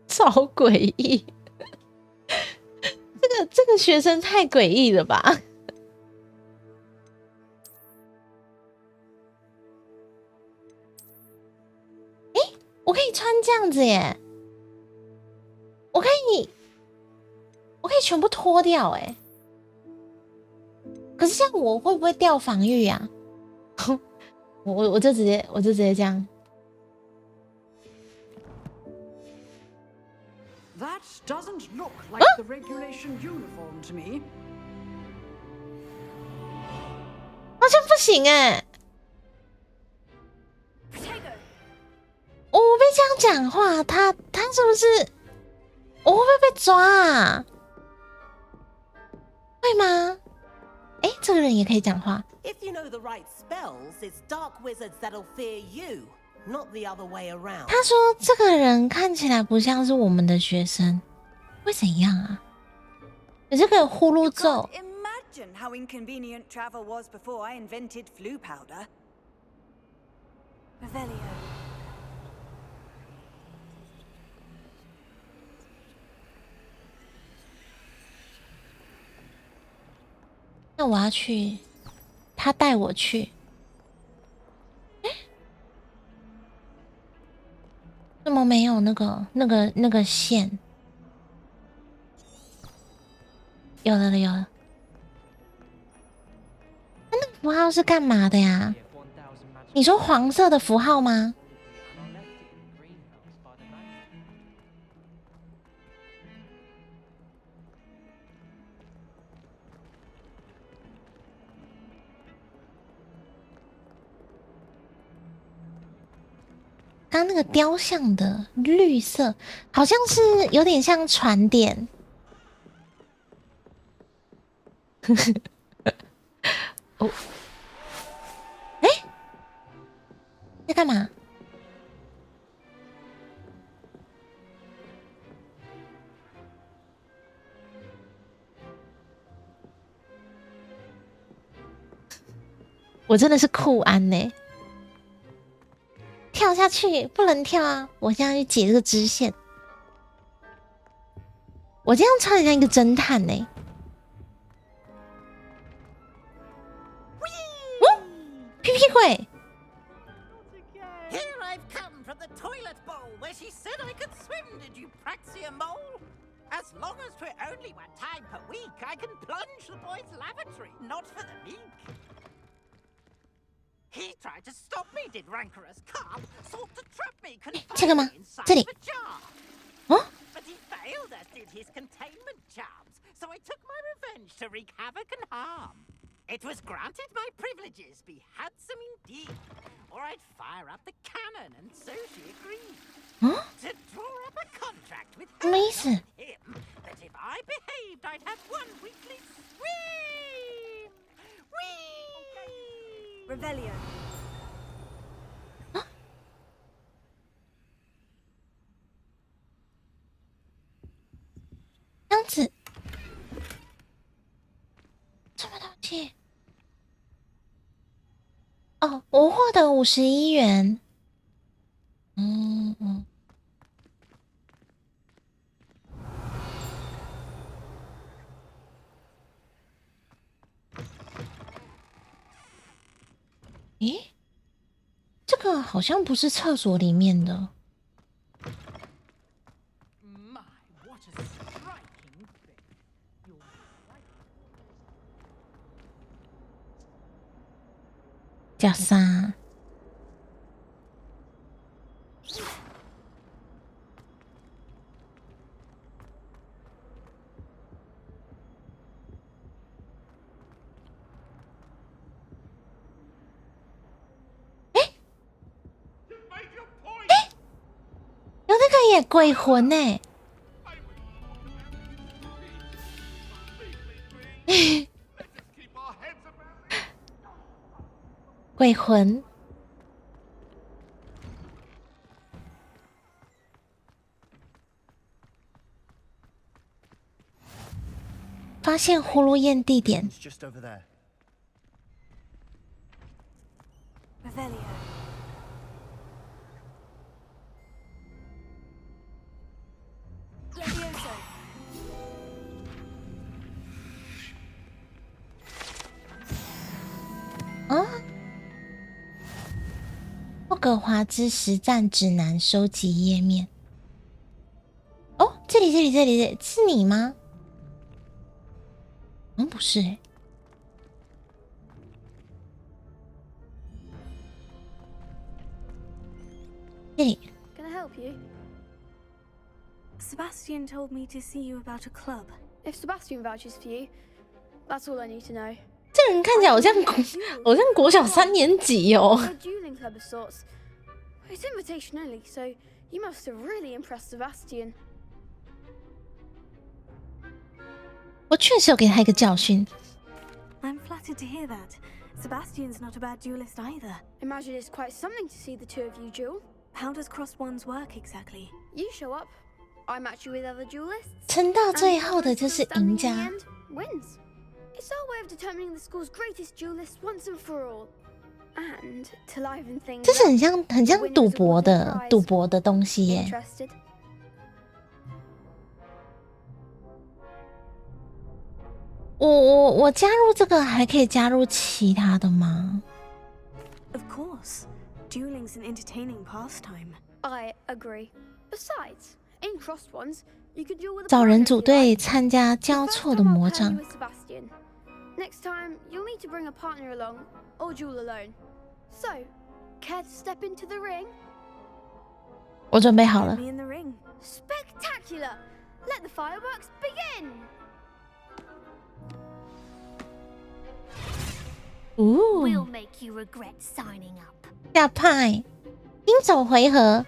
超诡异。这个学生太诡异了吧？诶，我可以穿这样子耶！我可以全部脱掉诶。可是这样我会不会掉防御啊？我就直接这样。That doesn't look like the regulation uniform to me. 好像不行哎。我被这样讲话，他是不是？我会不会被抓啊？会吗？哎，这个人也可以讲话。If you know the right spells, it's dark wizards that'll fear you, not the other way around. 他说这个人看起来不像是我们的学生，会怎样啊？有这个呼噜咒。Imagine how inconvenient travel was before I invented flu powder. Revelio. 那我要去，他带我去。怎么没有那个线？有了。那个符号是干嘛的呀？你说黄色的符号吗？刚那个雕像的绿色，好像是有点像传点。哦，哎，在干嘛？我真的是酷安呢。跳下去不能跳啊！我现在去解这个支线。我这样穿很像一个侦探呢。屁屁鬼。 Here I've come from the toilet bowl where she said I could swim, did you praxia mole? As long as 'twere only 1 time per week, I can plunge the boy's lavatory, not for the meek. He tried to stop me, did rancorous carp, sought to trap me, confine me inside of a jar. But he failed, as did his containment charms, so I took my revenge to wreak havoc and harm. It was granted my privileges be handsome indeed, or I'd fire up the cannon, and so she agreed. To draw up a contract with her and him, that if I behaved, I'd have 1 weekly swim! Whee! Revelio. 这样子，什么东西？哦，我获得51元。咦，这个好像不是厕所里面的。 叫啥？有那个耶，鬼魂呢？鬼魂，发现葫芦宴地点。啊！ 霍格华兹实战指南收集页面。哦，这里，是你吗？不是欸。这里。Can I help you? Sebastian told me to see you about a club. If Sebastian vouches for you, that's all I need to know. 这人看起来好像国小3年级哦。 A dueling club of sorts. It's invitation only, so you must have really impressed Sebastian. 我确实有给他一个教训。 I'm flattered to hear that. Sebastian's not a bad duelist either. Imagine it's quite something to see the 2 of you duel. How does cross ones work exactly? You show up, I match you with other duelists. 撑到最后的就是赢家。 Wins. It's our way of determining the school's greatest duelist once and for all. And to liven things 这是很像赌博的东西耶。我加入这个还可以加入其他的吗？ Of course. Dueling's an entertaining pastime. I agree. Besides, in crossed ones, you could duel with a 找人组队参加交错的魔杖。 Next time, you'll need to bring a partner along or duel alone. So, care to step into the ring? 我准备好了。 Me in the ring. Spectacular! Let the fireworks begin! We'll make you regret signing up. 下派，新手回合。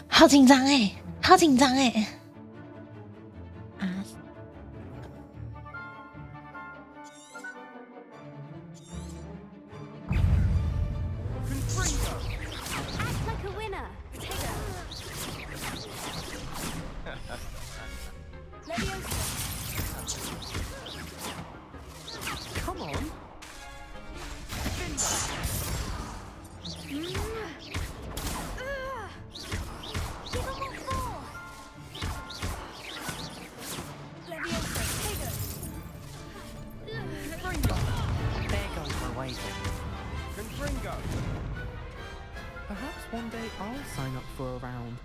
好紧张哎，好紧张哎！啊！ Act like a winner. Come on. one day I'll sign up for a round.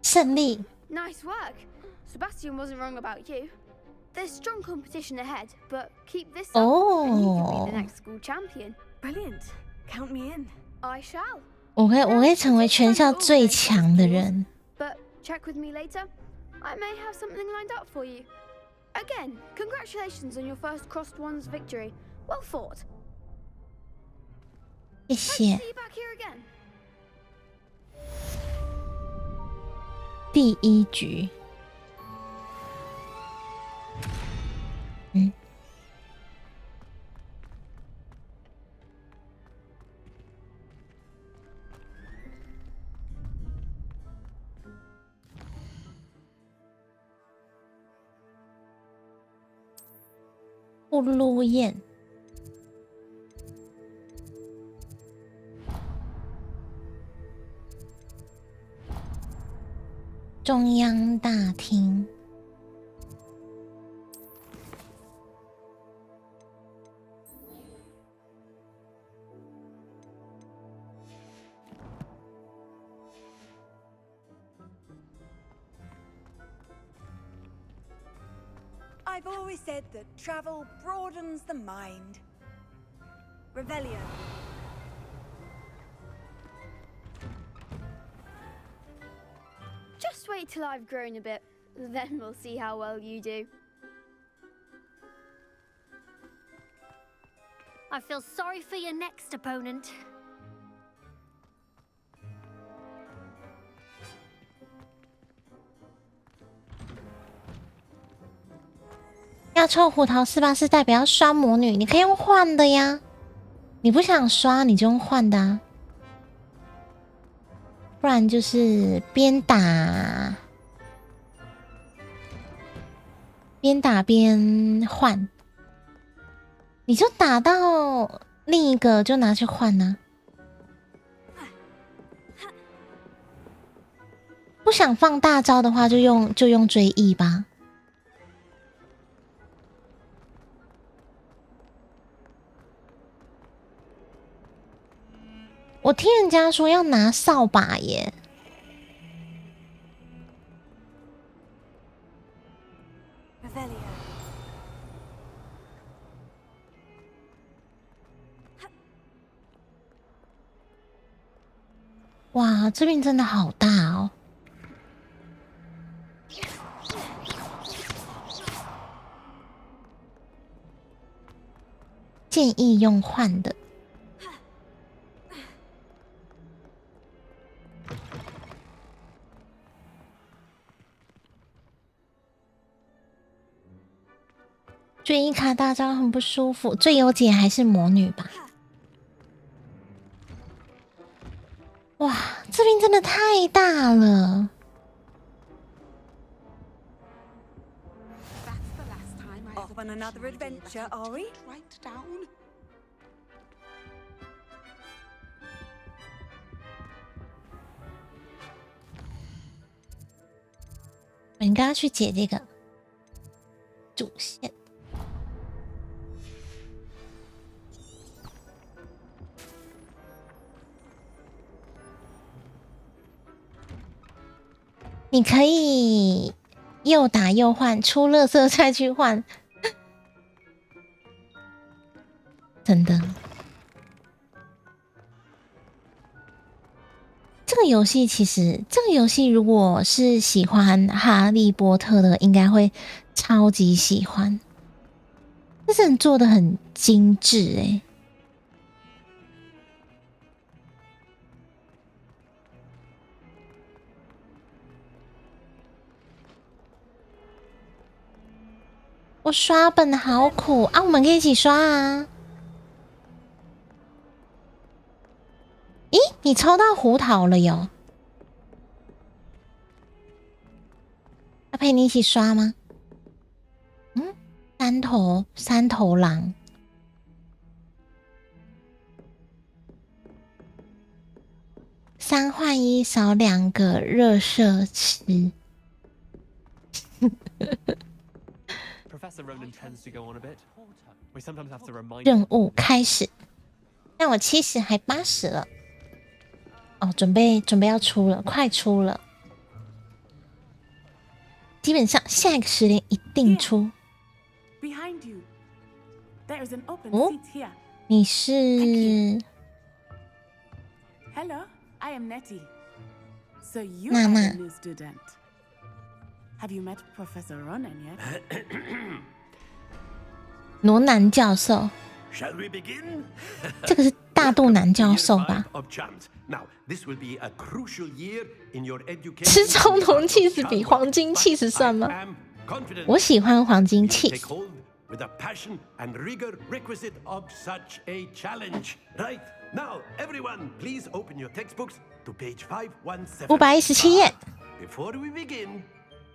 胜利。 Nice work. Sebastian wasn't wrong about you. There's strong competition ahead, but keep this up and you can be the next school champion. Brilliant. Count me in. I shall. 我可以成为全校最强的人。 But check with me later. I may have something lined up for you. Again, congratulations on your first Crossed Ones victory. Well fought. 谢谢。 See you back here again. 第一局。呼噜宴。中央大厅。I've always said that travel broadens the mind. Revelio. Just wait till I've grown a bit, then we'll see how well you do. I feel sorry for your next opponent. 要抽胡桃484是代表要刷魔女，你可以用换的呀。你不想刷你就用换的啊，不然就是边打边换，你就打到另一个就拿去换呢。不想放大招的话，就用追忆吧。我听人家说要拿扫把耶。哇，这边真的好大哦！建议用换的。追忆卡大招很不舒服，最优解还是魔女吧。哇，这边真的太大了。Off on another adventure, are we? Right down. 我应该要去解这个主线。你可以又打又换，出垃圾再去换，真的。这个游戏其实，这个游戏如果是喜欢哈利波特的，应该会超级喜欢。这真的做的很精致欸。我刷本好苦啊！我们可以一起刷啊！咦，你抽到胡桃了哟？要陪你一起刷吗？嗯，三头狼，三换一少2个热射吃。Professor Ronan tends to go on a bit. We sometimes have to remind 任务开始。但我70还80了。哦，准备要出了，快出了。基本上下一个10连一定出。Behind you, there is an open 哦 seat here. 你是 Hello, I am Nettie. So you 娜 are 娜 the new student. Have you met Professor Ronan yet? 罗南教授， Shall we begin? 这个是大肚腩教授吧？ Of charms. Now, this will be a crucial year in your education. 吃葱浓气死比黄金气死算吗？ Confident 我喜欢黄金气 take hold with the passion and rigor requisite of such a challenge. Right now, everyone, please open your textbooks to page 517. 517页。 Before we begin,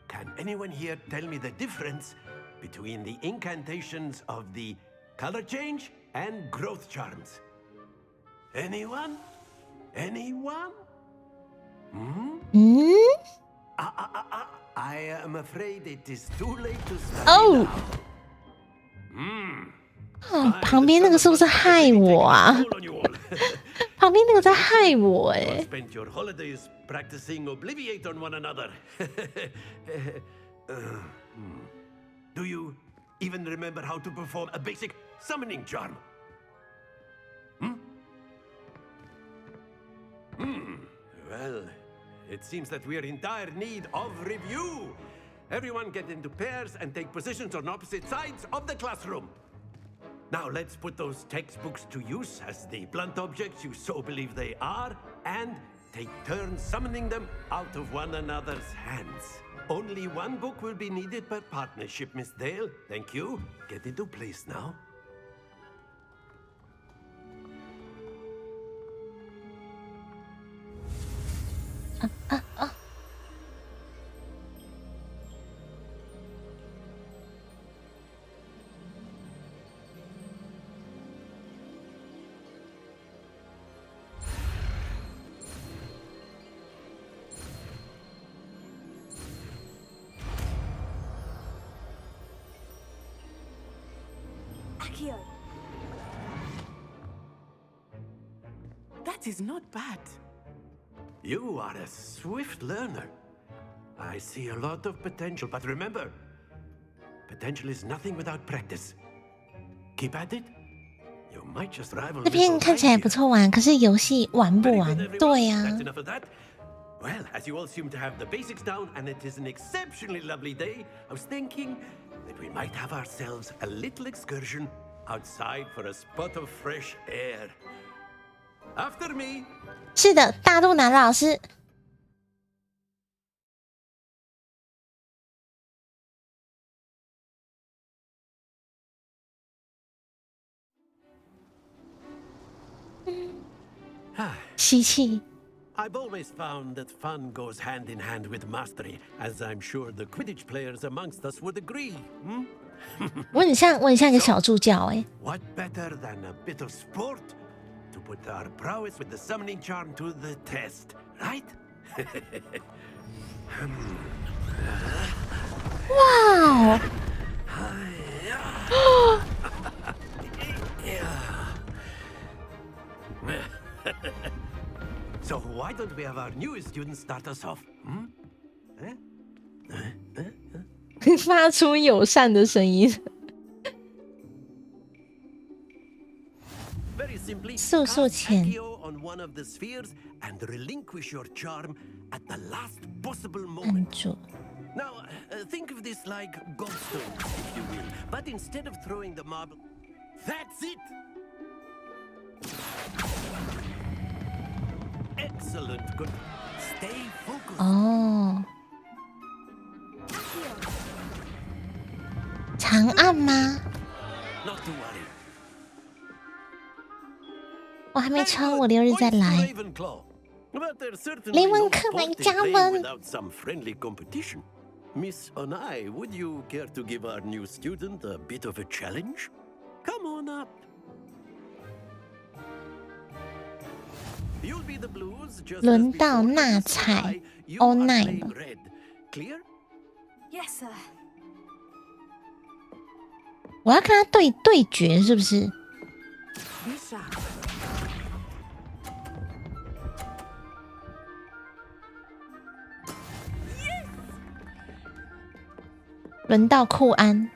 can anyone here tell me the difference between the incantations of the color change and growth charms? Anyone? Anyone? I am afraid it is too late to start. 哦，旁边那个是不是害我啊？旁边那个在害我哎。 Spent your holidays practicing obliviate on one another. Do you even remember how to perform a basic summoning charm? Well, it seems that we are in dire need of review. Everyone get into pairs and take positions on opposite sides of the classroom. Now let's put those textbooks to use as the blunt objects you so believe they are, and take turns summoning them out of one another's hands. Only one book will be needed per partnership, Miss Dale. Thank you. Get into place now. ，Akio. That is not bad. You are a swift learner. I see a lot of potential, but remember, potential is nothing without practice. Keep at it. You might just rival 这片看起来不错玩，可是游戏玩不完。对呀、That's enough of that. Well, as you all seem to have the basics down, and it is an exceptionally lovely day, I was thinking that we might have ourselves a little excursion outside for a spot of fresh air. After me. 是的，大肚腩老师。吸气。 I've always found that fun goes hand in hand with mastery, as I'm sure the Quidditch players amongst us would agree. 我很像一个小助教哎。 What better than a bit of sport to put our prowess with the summoning charm to the test, right? 哇哦！ So why don't we have our newest student start us off? 发出友善的声音。 Very simply, 速速 cast 前。 Accio on one of the spheres and relinquish your charm at the last possible moment. Now, think of this like gobstones, if you will. But instead of throwing the marble, that's it. Excellent. Good. Stay focused. 哦。长按吗？ Not to worry. 我还没抽，我6日再来。 But there's certainly 雷文 no 克来 point in 加 playing 分。 without some friendly competition. Miss Onai, would you care to give our new student a bit of a challenge? Come on up. You'll be the blues just 轮到纳采欧奈了。 red. Clear? Yes, sir. 我要跟他对决，是不是？轮到库安，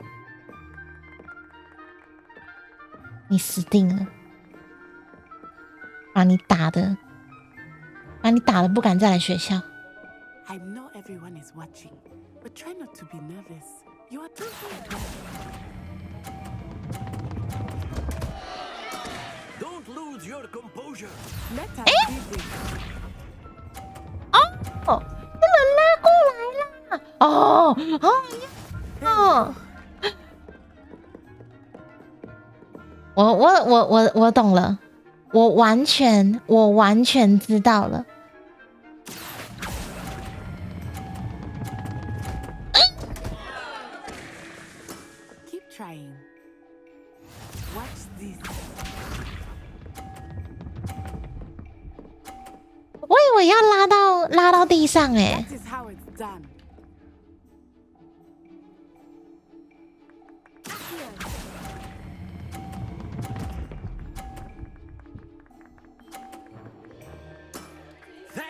你死定了！把你打的不敢再来学校。I know everyone is watching, but try not to be nervous. You are doing well. Don't lose your composure. Let us be this. 哦，那人拉过来了。我懂了，我完全知道了。Keep trying. Watch this. 我以为要拉到地上哎。That is how it's done.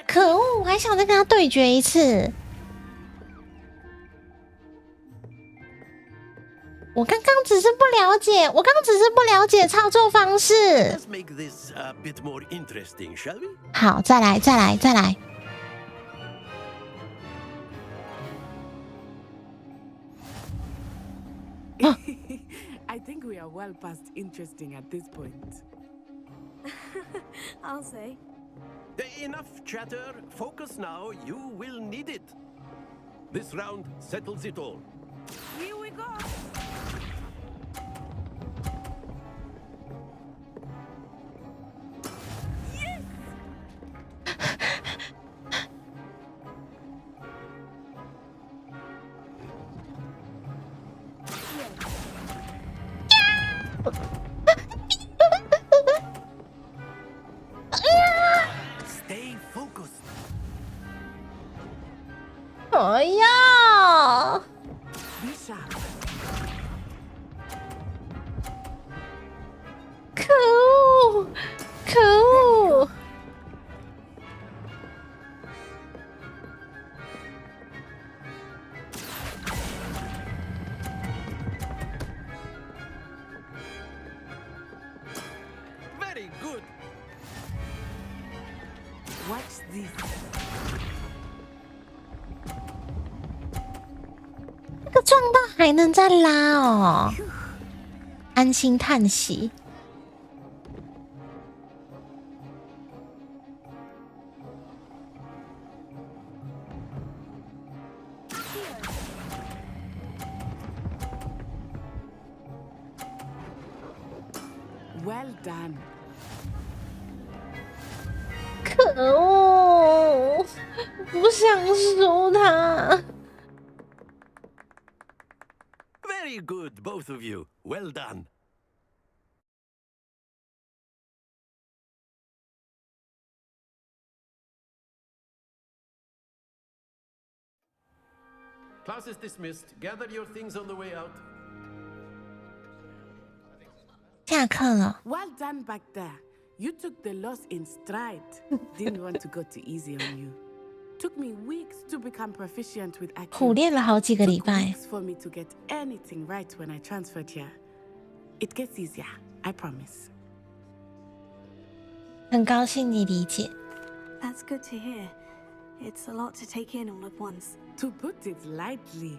可恶，我还想再跟他对决一次。我刚刚只是不了解操作方式。 Let's make this a bit more interesting, shall we? 好，再来。I think we are well past interesting at this point. I'll say. Enough chatter. Focus now. You will need it. This round settles it all. Here we go. Yes. 哎呀！可恶！可恶！ Very good. Watch this. 这个撞到还能再拉哦，安心叹息。Well done. 可恶！不想输他。 Very good, both of you. Well done. Class is dismissed. Gather your things on the way out. 下课了。 Well done back there. You took the loss in stride. Didn't want to go too easy on you. Took me weeks to become proficient with IQ. 苦练了好几个礼拜。 Took weeks for me to get anything right when I transferred here. It gets easier, I promise. 很高兴你理解。 That's good to hear. It's a lot to take in all at once. To put it lightly,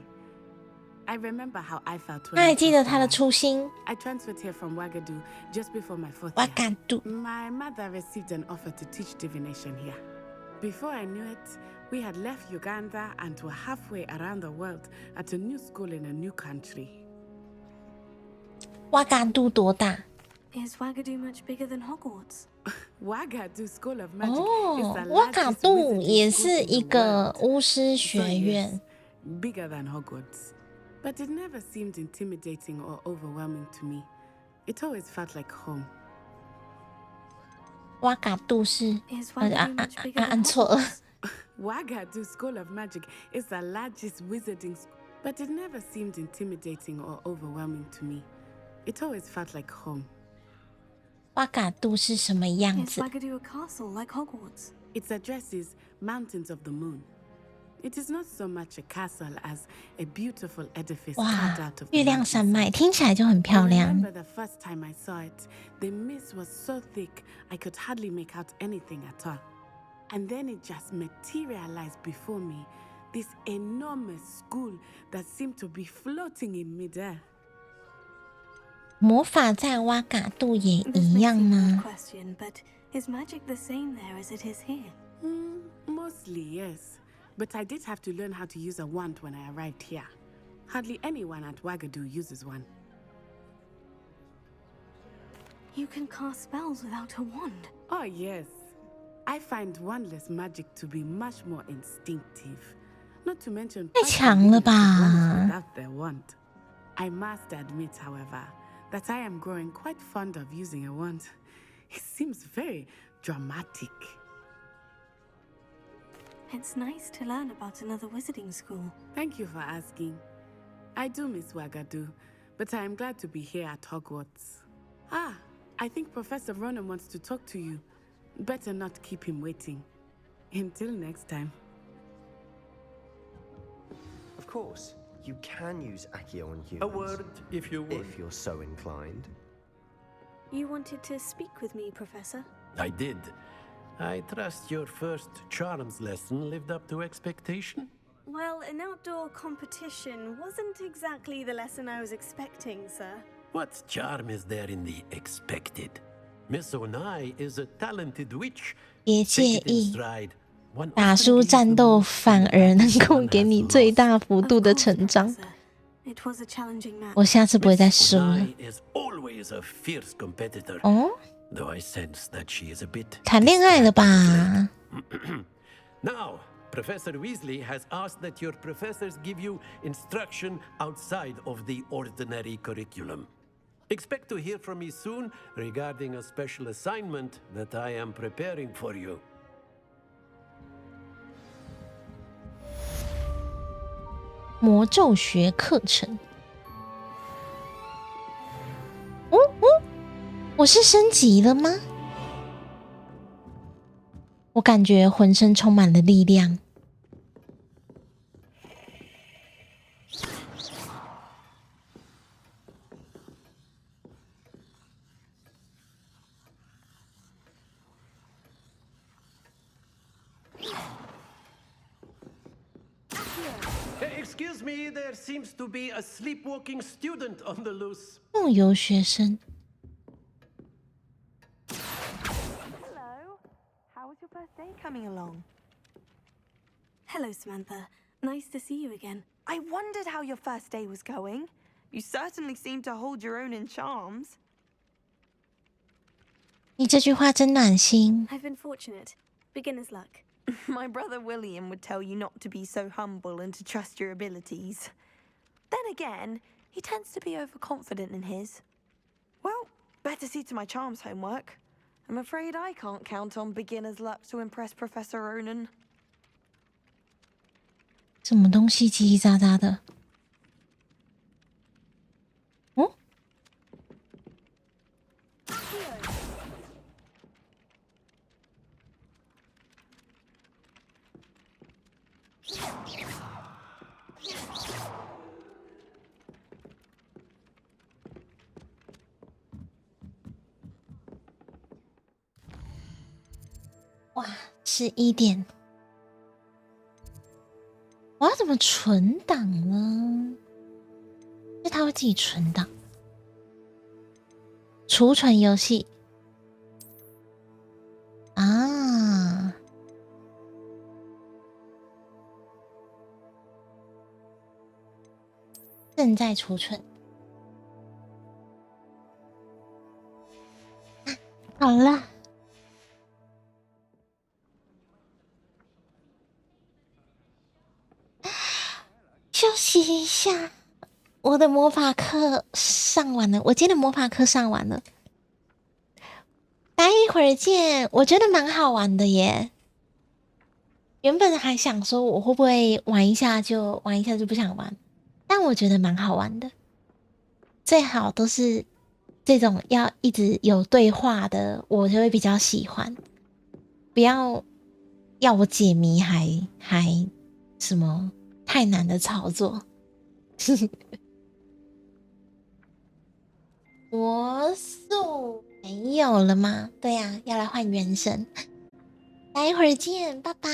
I remember how I felt when 他还记得他的初心。 I transferred here from Wagadu just before my fourth year. Wagadu. My mother received an offer to teach divination here. Before I knew it, we had left Uganda and were halfway around the world at a new school in a new country. 瓦嘎杜多大？ Is Wagadu much bigger than Hogwarts? Wagadu School of Magic 哦 is the 瓦嘎 largest 杜 wizarding 也 school 是 in 一 the 个 world. 巫师学院。 Bigger than Hogwarts. But it never seemed intimidating or overwhelming to me. It always felt like home. 瓦嘎杜是按错了。 Wagadu School of Magic is the largest wizarding school, but it never seemed intimidating or overwhelming to me. It always felt like home. 瓦嘎杜是什么样 Is 子？ Wagadu a castle like Hogwarts? Its address is Mountains of the Moon. It is not so much a castle as a beautiful edifice 哇 carved out of， 月亮山脉听起来就很漂 I 亮。 remember the first time I saw it, the mist was so thick I could hardly make out anything at all. And then it just materialized before me, this enormous school that seemed to be floating in midair. 魔法在瓦嘎杜也 This 一 may 样 seem a 吗？ question, but is magic the same there as it is here? Mostly, yes. But I did have to learn how to use a wand when I arrived here. Hardly anyone at Wagadu uses one. You can cast spells without a wand. Oh, yes. I find wandless magic to be much more instinctive. Not to mention 太强了吧！ without their wand. I must admit, however, that I am growing quite fond of using a wand. It seems very dramatic. It's nice to learn about another wizarding school. Thank you for asking. I do miss Wagadu, but I am glad to be here at Hogwarts. Ah, I think Professor Ronan wants to talk to you. Better not keep him waiting. Until next time. Of course, you can use Accio on humans. A word, if you would. If you're so inclined. You wanted to speak with me, Professor? I did. I trust your first charms lesson lived up to expectation? Well, an outdoor competition wasn't exactly the lesson I was expecting, sir. What charm is there in the expected? Miss Onai is a talented witch. 别介 Take it in 意， stride. One 打输战斗反而能够给你最大幅度的成长。 It was a challenging match. 我下次不会再输了。 Onai is always a fierce competitor. 哦， Though I sense that she is a bit 谈恋爱了吧？ Now, Professor Weasley has asked that your professors give you instruction outside of the ordinary curriculum. Expect to hear from me soon regarding a special assignment that I am preparing for you. 魔咒学课程。哦哦，我是升级了吗？我感觉浑身充满了力量。Excuse me, there seems to be a sleepwalking student on the loose. 梦游学生。 Hello. How was your first day coming along? Hello, Samantha. Nice to see you again. I wondered how your first day was going. You certainly seem to hold your own in charms. 你这句话真暖心。 I've been fortunate. Beginner's luck. My brother William would tell you not to be so humble and to trust your abilities. Then again, he tends to be overconfident in his. Well, better see to my charms homework. I'm afraid I can't count on beginner's luck to impress Professor Ronan. 什么东西叽叽喳喳的？哦，哇，11点。 我要怎么存档呢？是它会自己存档，储存游戏啊，正在储存。好了。 休息一下，我的魔法课上完了，我今天的魔法课上完了，待一会儿见。我觉得蛮好玩的耶。原本还想说我会不会玩一下就不想玩，但我觉得蛮好玩的。最好都是这种要一直有对话的，我就会比较喜欢。不要我解谜还什么太难的操作？魔术没有了吗？对呀、要来换原神。待会儿见，拜拜。